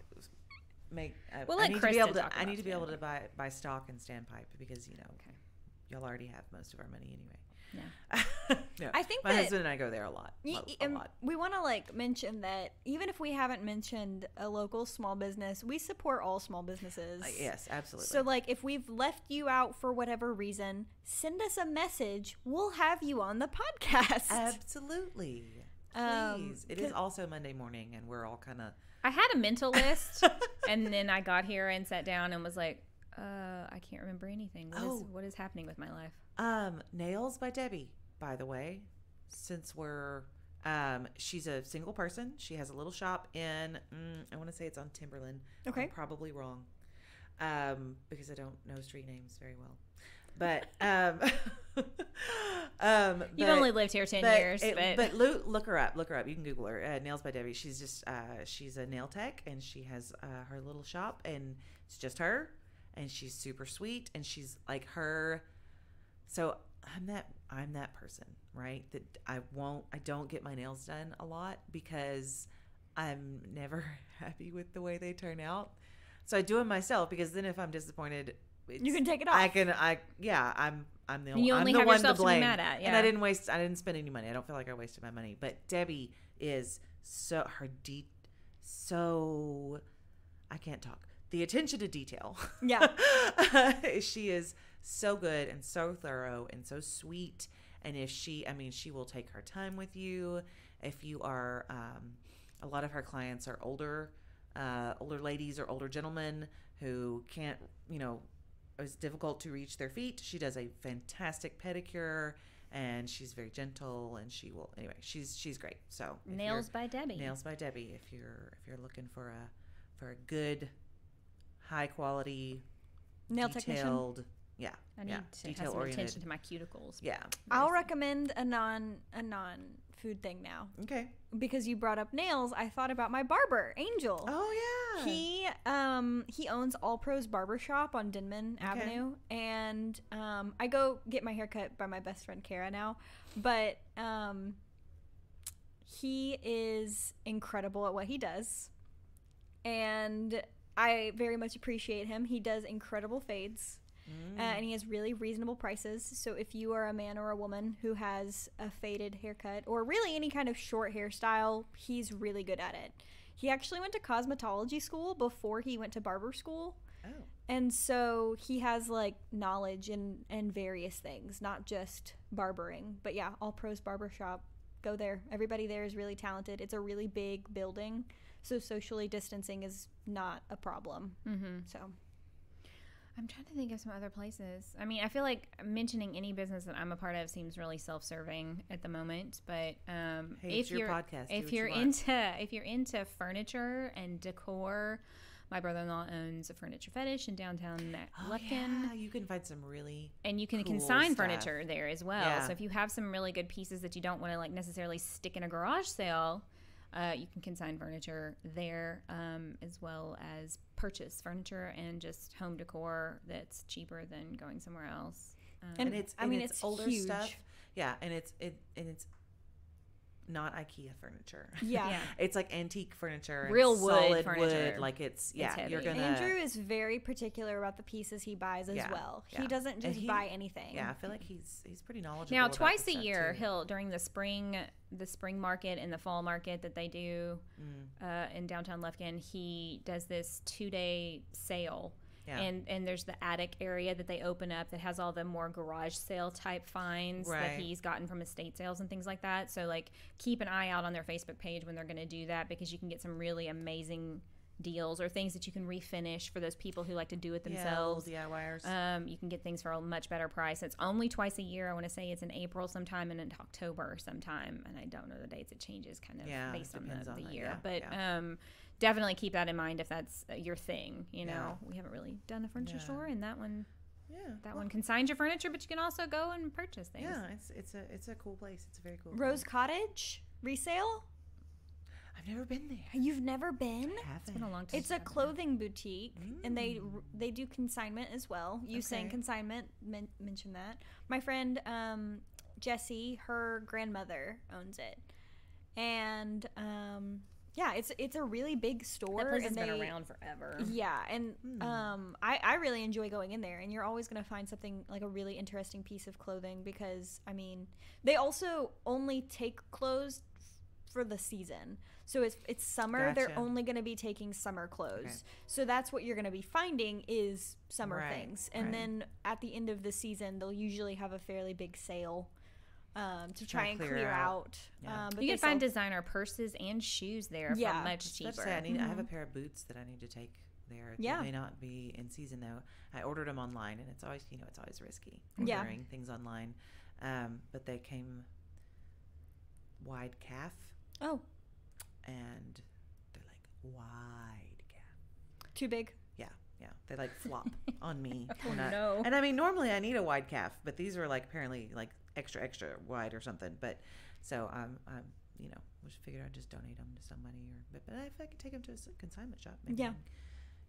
[SPEAKER 2] make.
[SPEAKER 1] We'll
[SPEAKER 2] I
[SPEAKER 1] let
[SPEAKER 2] need to be
[SPEAKER 1] Kristin
[SPEAKER 2] able to.
[SPEAKER 1] talk
[SPEAKER 2] I need
[SPEAKER 1] about
[SPEAKER 2] to be able to
[SPEAKER 1] Sandpipe.
[SPEAKER 2] buy stock in Standpipe because
[SPEAKER 1] Okay.
[SPEAKER 2] y'all already have most of our money anyway.
[SPEAKER 1] Yeah.
[SPEAKER 2] No,
[SPEAKER 3] I think
[SPEAKER 2] my
[SPEAKER 3] that-
[SPEAKER 2] husband and I go there a lot. A lot.
[SPEAKER 3] We want to like mention that even if we haven't mentioned a local small business, we support all small businesses.
[SPEAKER 2] Yes, absolutely.
[SPEAKER 3] So like if we've left you out for whatever reason, send us a message. We'll have you on the podcast.
[SPEAKER 2] Absolutely. Please. It is also Monday morning, and we're all kind of.
[SPEAKER 1] I had a mental list and then I got here and sat down and was like, I can't remember anything. What is happening with my life?
[SPEAKER 2] Nails by Debbie, by the way, since we're she's a single person. She has a little shop in I want to say it's on Timberland.
[SPEAKER 3] Okay.
[SPEAKER 2] I'm probably wrong because I don't know street names very well, but
[SPEAKER 1] You've only lived here 10 years,
[SPEAKER 2] but look her up. You can Google her. Nails by Debbie. She's just she's a nail tech, and she has her little shop, and it's just her, and she's super sweet, and she's like her. So I'm that person, right? That I don't get my nails done a lot because I'm never happy with the way they turn out. So I do them myself because then if I'm disappointed,
[SPEAKER 3] you can take it off.
[SPEAKER 2] I'm the
[SPEAKER 1] you only
[SPEAKER 2] I'm the
[SPEAKER 1] have
[SPEAKER 2] one
[SPEAKER 1] yourself
[SPEAKER 2] to blame.
[SPEAKER 1] be mad at. Yeah.
[SPEAKER 2] And I didn't spend any money. I don't feel like I wasted my money. But Debbie is so I can't talk. The attention to detail.
[SPEAKER 3] Yeah.
[SPEAKER 2] She is so good and so thorough and so sweet. And she will take her time with you. If you are, a lot of her clients are older ladies or older gentlemen who can't, it's difficult to reach their feet. She does a fantastic pedicure, and she's very gentle, and she's great. So
[SPEAKER 1] Nails by Debbie.
[SPEAKER 2] If you're looking for a good, high quality,
[SPEAKER 3] nail
[SPEAKER 2] detailed,
[SPEAKER 3] technician.
[SPEAKER 2] yeah,
[SPEAKER 1] I need to have some attention to my cuticles.
[SPEAKER 2] Yeah.
[SPEAKER 3] I'll recommend a non food thing now.
[SPEAKER 2] Okay.
[SPEAKER 3] Because you brought up nails, I thought about my Barber Angel.
[SPEAKER 2] Oh yeah.
[SPEAKER 3] He owns All Pros Barbershop on Denman Avenue, and I go get my hair cut by my best friend Kara now, but he is incredible at what he does, and I very much appreciate him. He does incredible fades. And he has really reasonable prices. So if you are a man or a woman who has a faded haircut or really any kind of short hairstyle, he's really good at it. He actually went to cosmetology school before he went to barber school.
[SPEAKER 2] Oh.
[SPEAKER 3] And so he has like knowledge in various things, not just barbering. But yeah, All Pros Barbershop. go there. Everybody there is really talented. It's a really big building, so socially distancing is not a problem. So
[SPEAKER 1] I'm trying to think of some other places. I mean, I feel like mentioning any business that I'm a part of seems really self-serving at the moment. But
[SPEAKER 2] hey, it's your podcast.
[SPEAKER 1] If you're into furniture and decor, my brother-in-law owns a furniture fetish in downtown Lufkin.
[SPEAKER 2] Yeah, you can find some really
[SPEAKER 1] and you can
[SPEAKER 2] cool
[SPEAKER 1] consign
[SPEAKER 2] stuff.
[SPEAKER 1] Furniture there as well.
[SPEAKER 2] Yeah.
[SPEAKER 1] So if you have some really good pieces that you don't want to like necessarily stick in a garage sale, you can consign furniture there, as well as purchase furniture and just home decor that's cheaper than going somewhere else.
[SPEAKER 2] And it's older
[SPEAKER 3] huge
[SPEAKER 2] stuff. Yeah, and it's not IKEA furniture.
[SPEAKER 3] Yeah.
[SPEAKER 2] It's like antique furniture, and
[SPEAKER 1] Real wood
[SPEAKER 2] solid
[SPEAKER 1] furniture.
[SPEAKER 2] wood. Like it's
[SPEAKER 1] heavy.
[SPEAKER 2] you're gonna.
[SPEAKER 3] Andrew is very particular about the pieces he buys as well.
[SPEAKER 2] Yeah.
[SPEAKER 3] He doesn't just buy anything.
[SPEAKER 2] Yeah, I feel like he's pretty knowledgeable.
[SPEAKER 1] Now,
[SPEAKER 2] about
[SPEAKER 1] twice
[SPEAKER 2] this
[SPEAKER 1] a
[SPEAKER 2] stuff,
[SPEAKER 1] year,
[SPEAKER 2] too.
[SPEAKER 1] he'll during the spring market and the fall market that they do in downtown Lufkin, he does this 2-day sale.
[SPEAKER 2] Yeah.
[SPEAKER 1] And there's the attic area that they open up that has all the more garage sale type finds that
[SPEAKER 2] Right.
[SPEAKER 1] he's gotten from estate sales and things like that. So like keep an eye out on their Facebook page when they're going to do that, because you can get some really amazing deals or things that you can refinish for those people who like to do it themselves.
[SPEAKER 2] Yeah, DIYers.
[SPEAKER 1] You can get things for a much better price. It's only twice a year. I want to say it's in April sometime and in October sometime, and I don't know the dates. It changes kind of based on the year. But definitely keep that in mind if that's your thing. You know, we haven't really done a furniture store, and that one. Yeah, one consigns your furniture, but you can also go and purchase things.
[SPEAKER 2] Yeah, it's a cool place. It's a very cool
[SPEAKER 3] Rose
[SPEAKER 2] place.
[SPEAKER 3] Cottage resale.
[SPEAKER 2] I've never been there.
[SPEAKER 3] You've never been?
[SPEAKER 1] It's been a long time.
[SPEAKER 3] It's a clothing boutique, and they do consignment as well. You saying consignment, mention that. My friend Jessie, her grandmother owns it, and it's a really big store.
[SPEAKER 1] That place has been around forever.
[SPEAKER 3] Yeah, and I really enjoy going in there, and you're always going to find something like a really interesting piece of clothing, because I mean they also only take clothes for the season. So it's summer.
[SPEAKER 2] Gotcha.
[SPEAKER 3] They're only going to be taking summer clothes. Okay. So that's what you're going to be finding is summer things. And then at the end of the season, they'll usually have a fairly big sale to try and clear out.
[SPEAKER 1] Yeah. But you can find designer purses and shoes there for much cheaper.
[SPEAKER 2] I have a pair of boots that I need to take there. They may not be in season though. I ordered them online, and it's always risky ordering things online. But they came wide calf.
[SPEAKER 3] Oh.
[SPEAKER 2] And they're like wide calf.
[SPEAKER 3] Too big?
[SPEAKER 2] Yeah. They like flop on me.
[SPEAKER 1] No.
[SPEAKER 2] And I mean, normally I need a wide calf, but these are like apparently like extra wide or something. But so I'm just figured I'd just donate them to somebody, but if I could take them to a consignment shop, maybe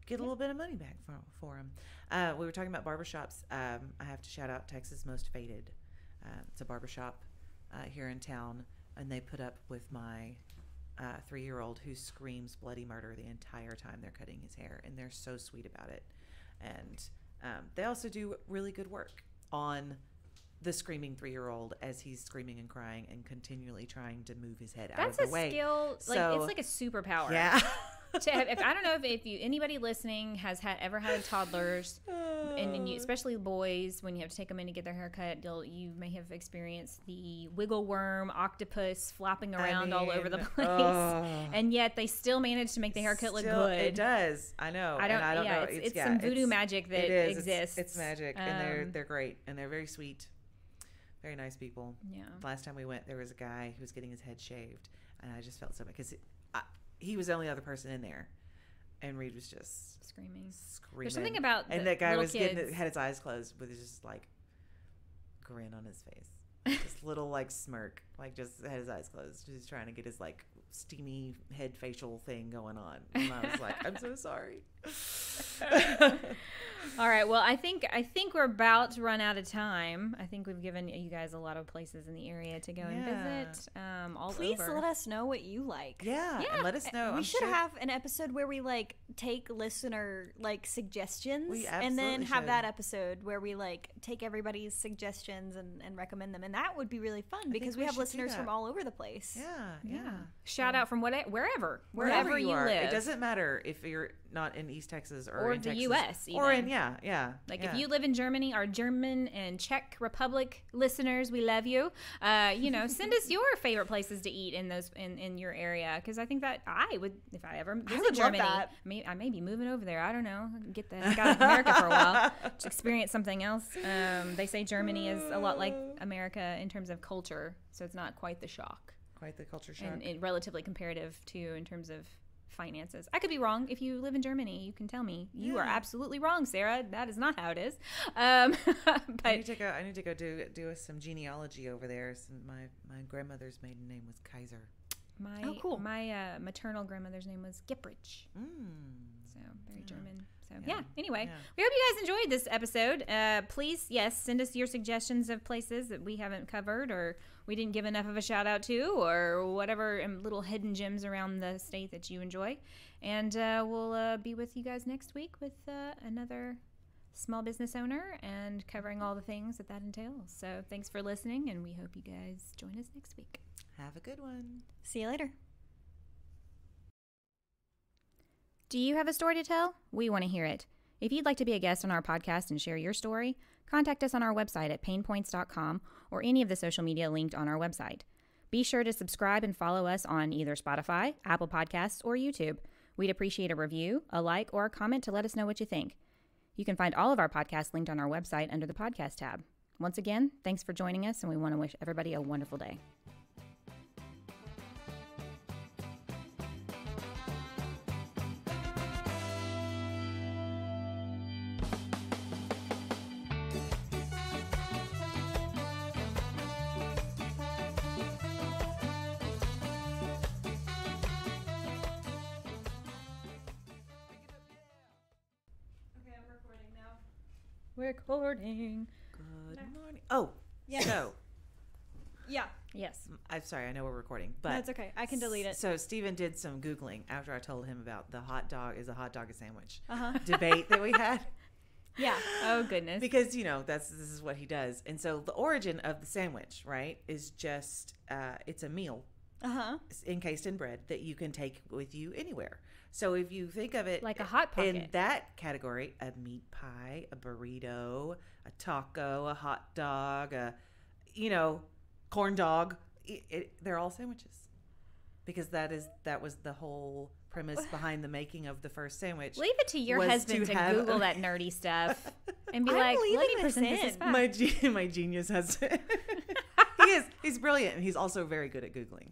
[SPEAKER 2] get a little bit of money back for them. We were talking about barbershops. I have to shout out Texas Most Faded. It's a barbershop here in town, and they put up with my 3-year-old who screams bloody murder the entire time they're cutting his hair, and they're so sweet about it. And they also do really good work on the screaming 3-year-old as he's screaming and crying and continually trying to move his head out of the way.
[SPEAKER 1] That's a skill. It's like a superpower.
[SPEAKER 2] Yeah.
[SPEAKER 1] I don't know if anybody listening has ever had toddlers, and especially boys, when you have to take them in to get their hair cut, you may have experienced the wiggle worm octopus flopping around all over the place, and yet they still manage to make the haircut look good.
[SPEAKER 2] It does. I know. I don't know.
[SPEAKER 1] It's some voodoo magic that exists.
[SPEAKER 2] It's magic, and they're great, and they're very sweet, very nice people. Yeah. Last time we went, there was a guy who was getting his head shaved, and I just felt so bad because he was the only other person in there, and Reed was just screaming.
[SPEAKER 1] There's something about
[SPEAKER 2] and that guy was had his eyes closed with just like grin on his face, this little like smirk, like just had his eyes closed, just trying to get his like steamy head facial thing going on. And I was like, I'm so sorry.
[SPEAKER 1] All right. Well, I think we're about to run out of time. I think we've given you guys a lot of places in the area to go and visit.
[SPEAKER 3] Please let us know what you like.
[SPEAKER 2] Yeah. And let us know.
[SPEAKER 3] We should have an episode where we like take listener like suggestions, and then have that episode where we like take everybody's suggestions and recommend them, and that would be really fun because we have listeners from all over the place.
[SPEAKER 2] Yeah.
[SPEAKER 1] Shout out from wherever you
[SPEAKER 2] live.
[SPEAKER 1] It
[SPEAKER 2] doesn't matter if you're not in East Texas
[SPEAKER 1] or
[SPEAKER 2] in
[SPEAKER 1] the
[SPEAKER 2] Texas,
[SPEAKER 1] U.S. even.
[SPEAKER 2] or in yeah.
[SPEAKER 1] Like if you live in Germany, our German and Czech Republic listeners, we love you. Send us your favorite places to eat in your area, because I think that I would, if I ever visit Germany, I may be moving over there. I don't know. Get out of America for a while to experience something else. They say Germany is a lot like America in terms of culture, so it's not quite the shock.
[SPEAKER 2] Quite the culture shock.
[SPEAKER 1] And relatively comparative too in terms of finances. I could be wrong. If you live in Germany, you can tell me. You are absolutely wrong, Sarah. That is not how it is. But
[SPEAKER 2] I need to go do some genealogy over there. My grandmother's maiden name was Kaiser.
[SPEAKER 1] My maternal grandmother's name was Gipprich. So very German. So anyway, we hope you guys enjoyed this episode. Please, send us your suggestions of places that we haven't covered or we didn't give enough of a shout out to, or whatever little hidden gems around the state that you enjoy. And we'll be with you guys next week with another small business owner and covering all the things that entails. So thanks for listening, and we hope you guys join us next week.
[SPEAKER 2] Have a good one.
[SPEAKER 3] See you later.
[SPEAKER 1] Do you have a story to tell? We want to hear it. If you'd like to be a guest on our podcast and share your story, contact us on our website at PaynePoints.com or any of the social media linked on our website. Be sure to subscribe and follow us on either Spotify, Apple Podcasts, or YouTube. We'd appreciate a review, a like, or a comment to let us know what you think. You can find all of our podcasts linked on our website under the podcast tab. Once again, thanks for joining us, and we want to wish everybody a wonderful day. Recording.
[SPEAKER 2] Good morning. Oh,
[SPEAKER 3] yeah.
[SPEAKER 2] So.
[SPEAKER 3] Yeah.
[SPEAKER 1] Yes.
[SPEAKER 2] I'm sorry. I know we're recording, but
[SPEAKER 3] that's okay. I can delete it.
[SPEAKER 2] So Steven did some Googling after I told him about the hot dog is a hot dog a sandwich debate that we had.
[SPEAKER 1] Yeah. Oh goodness.
[SPEAKER 2] Because this is what he does, and so the origin of the sandwich, right, is just it's a meal, encased in bread that you can take with you anywhere. So if you think of it
[SPEAKER 1] like a hot pocket
[SPEAKER 2] in that category, a meat pie, a burrito, a taco, a hot dog, corn dog, they're all sandwiches. Because that was the whole premise behind the making of the first sandwich.
[SPEAKER 1] Leave it to your husband to Google that nerdy stuff and be like, let me present this as fact.
[SPEAKER 2] My genius husband. He's brilliant, and he's also very good at Googling.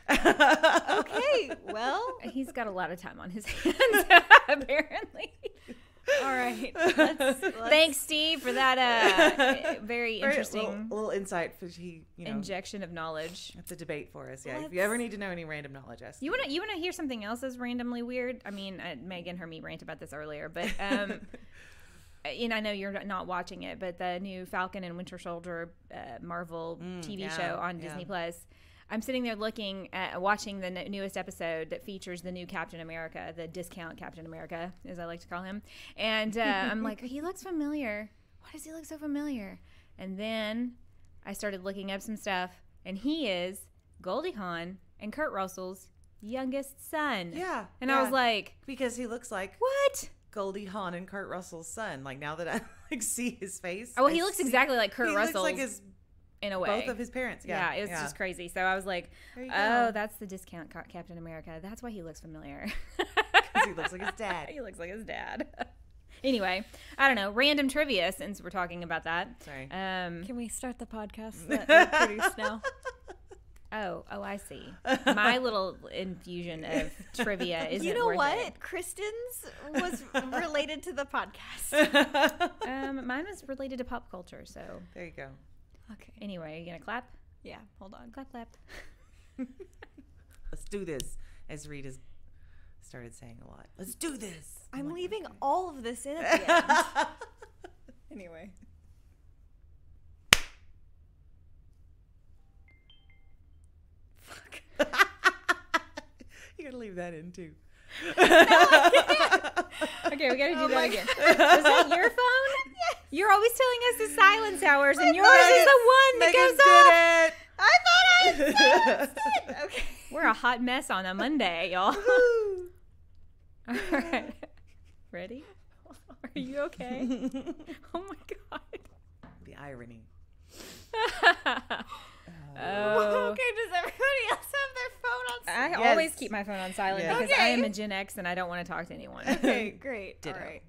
[SPEAKER 3] Okay, well,
[SPEAKER 1] he's got a lot of time on his hands, apparently.
[SPEAKER 3] All right.
[SPEAKER 1] Thanks, Steve, for that very interesting
[SPEAKER 2] little insight.
[SPEAKER 1] Injection of knowledge.
[SPEAKER 2] That's a debate for us. Yeah. If you ever need to know any random knowledge, ask.
[SPEAKER 1] You wanna hear something else that's randomly weird? I mean, Megan heard me rant about this earlier, but and I know you're not watching it, but the new Falcon and Winter Soldier Marvel TV show on Disney Plus. I'm sitting there watching the newest episode that features the new Captain America, the discount Captain America, as I like to call him. And I'm like, he looks familiar. Why does he look so familiar? And then I started looking up some stuff, and he is Goldie Hawn and Kurt Russell's youngest son.
[SPEAKER 2] Yeah.
[SPEAKER 1] And I was like,
[SPEAKER 2] because he looks like
[SPEAKER 1] what?
[SPEAKER 2] Goldie Hawn and Kurt Russell's son. Like, now that I see his face.
[SPEAKER 1] Oh, well, he looks exactly like Kurt Russell.
[SPEAKER 2] He looks like his
[SPEAKER 1] in a way.
[SPEAKER 2] Both of his parents.
[SPEAKER 1] Yeah, it was just crazy. So I was like, oh, that's the discount Captain America. That's why he looks familiar.
[SPEAKER 2] Because he looks like his dad.
[SPEAKER 1] He looks like his dad. Anyway, I don't know. Random trivia, since we're talking about that.
[SPEAKER 2] Sorry.
[SPEAKER 3] Can we start the podcast that we produce now?
[SPEAKER 1] Oh, I see. My little infusion of trivia isn't
[SPEAKER 3] You know
[SPEAKER 1] worth
[SPEAKER 3] what?
[SPEAKER 1] it.
[SPEAKER 3] Kristen's was related to the podcast.
[SPEAKER 1] Mine was related to pop culture, so.
[SPEAKER 2] There you go.
[SPEAKER 3] Okay.
[SPEAKER 1] Anyway, are you going to clap?
[SPEAKER 3] Yeah, hold on.
[SPEAKER 1] Clap, clap.
[SPEAKER 2] Let's do this, as Rita's started saying a lot. Let's do this.
[SPEAKER 3] I'm leaving all of this in at the end. Anyway.
[SPEAKER 2] Fuck. You gotta leave that in too.
[SPEAKER 1] No, I can't. Okay, we gotta do that again. Was that your phone?
[SPEAKER 3] Yes.
[SPEAKER 1] You're always telling us the silence hours, and yours is the one that
[SPEAKER 2] Megan
[SPEAKER 1] goes off.
[SPEAKER 2] It.
[SPEAKER 3] I thought I said it. Okay.
[SPEAKER 1] We're a hot mess on a Monday, y'all. All right. Ready? Are you okay? Oh my God.
[SPEAKER 2] The irony.
[SPEAKER 1] Oh.
[SPEAKER 3] Okay, does everybody else have their phone on silent?
[SPEAKER 1] I always keep my phone on silent
[SPEAKER 2] Yes.
[SPEAKER 1] because I am a Gen X and I don't want to talk to anyone.
[SPEAKER 3] Okay, great.
[SPEAKER 2] Ditto.
[SPEAKER 3] All right.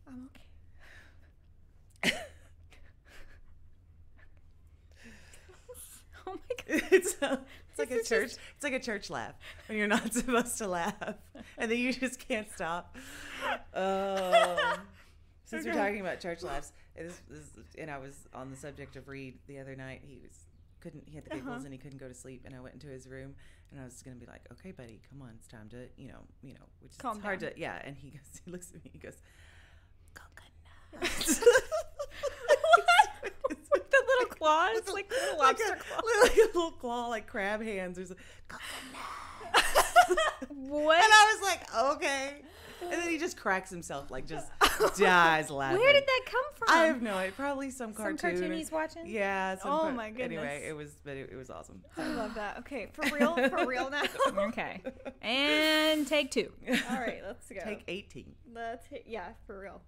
[SPEAKER 3] I'm okay.
[SPEAKER 1] Oh my God.
[SPEAKER 2] It's like a church. It's like a church laugh when you're not supposed to laugh, and then you just can't stop. Oh, since we're talking about church laughs, and I was on the subject of Reed the other night. He had the giggles and he couldn't go to sleep, and I went into his room and I was gonna be like, okay, buddy, come on, it's time to which is
[SPEAKER 3] Calm
[SPEAKER 2] hard
[SPEAKER 3] down.
[SPEAKER 2] to he looks at me, he goes, coconut.
[SPEAKER 1] With the little claws, like little lobster claws.
[SPEAKER 2] Like a little claw, like crab hands. There's
[SPEAKER 1] What?
[SPEAKER 2] and I was like, okay. And then he just cracks himself, like just dies laughing.
[SPEAKER 1] Where did that come from?
[SPEAKER 2] I have no idea. Probably some cartoon.
[SPEAKER 1] cartoon he's watching?
[SPEAKER 2] Yeah.
[SPEAKER 3] Oh my goodness.
[SPEAKER 2] Anyway, it was awesome.
[SPEAKER 3] I love that. Okay, for real now.
[SPEAKER 1] Okay. And take 2.
[SPEAKER 3] All right, let's go.
[SPEAKER 2] Take 18.
[SPEAKER 3] Yeah, for real.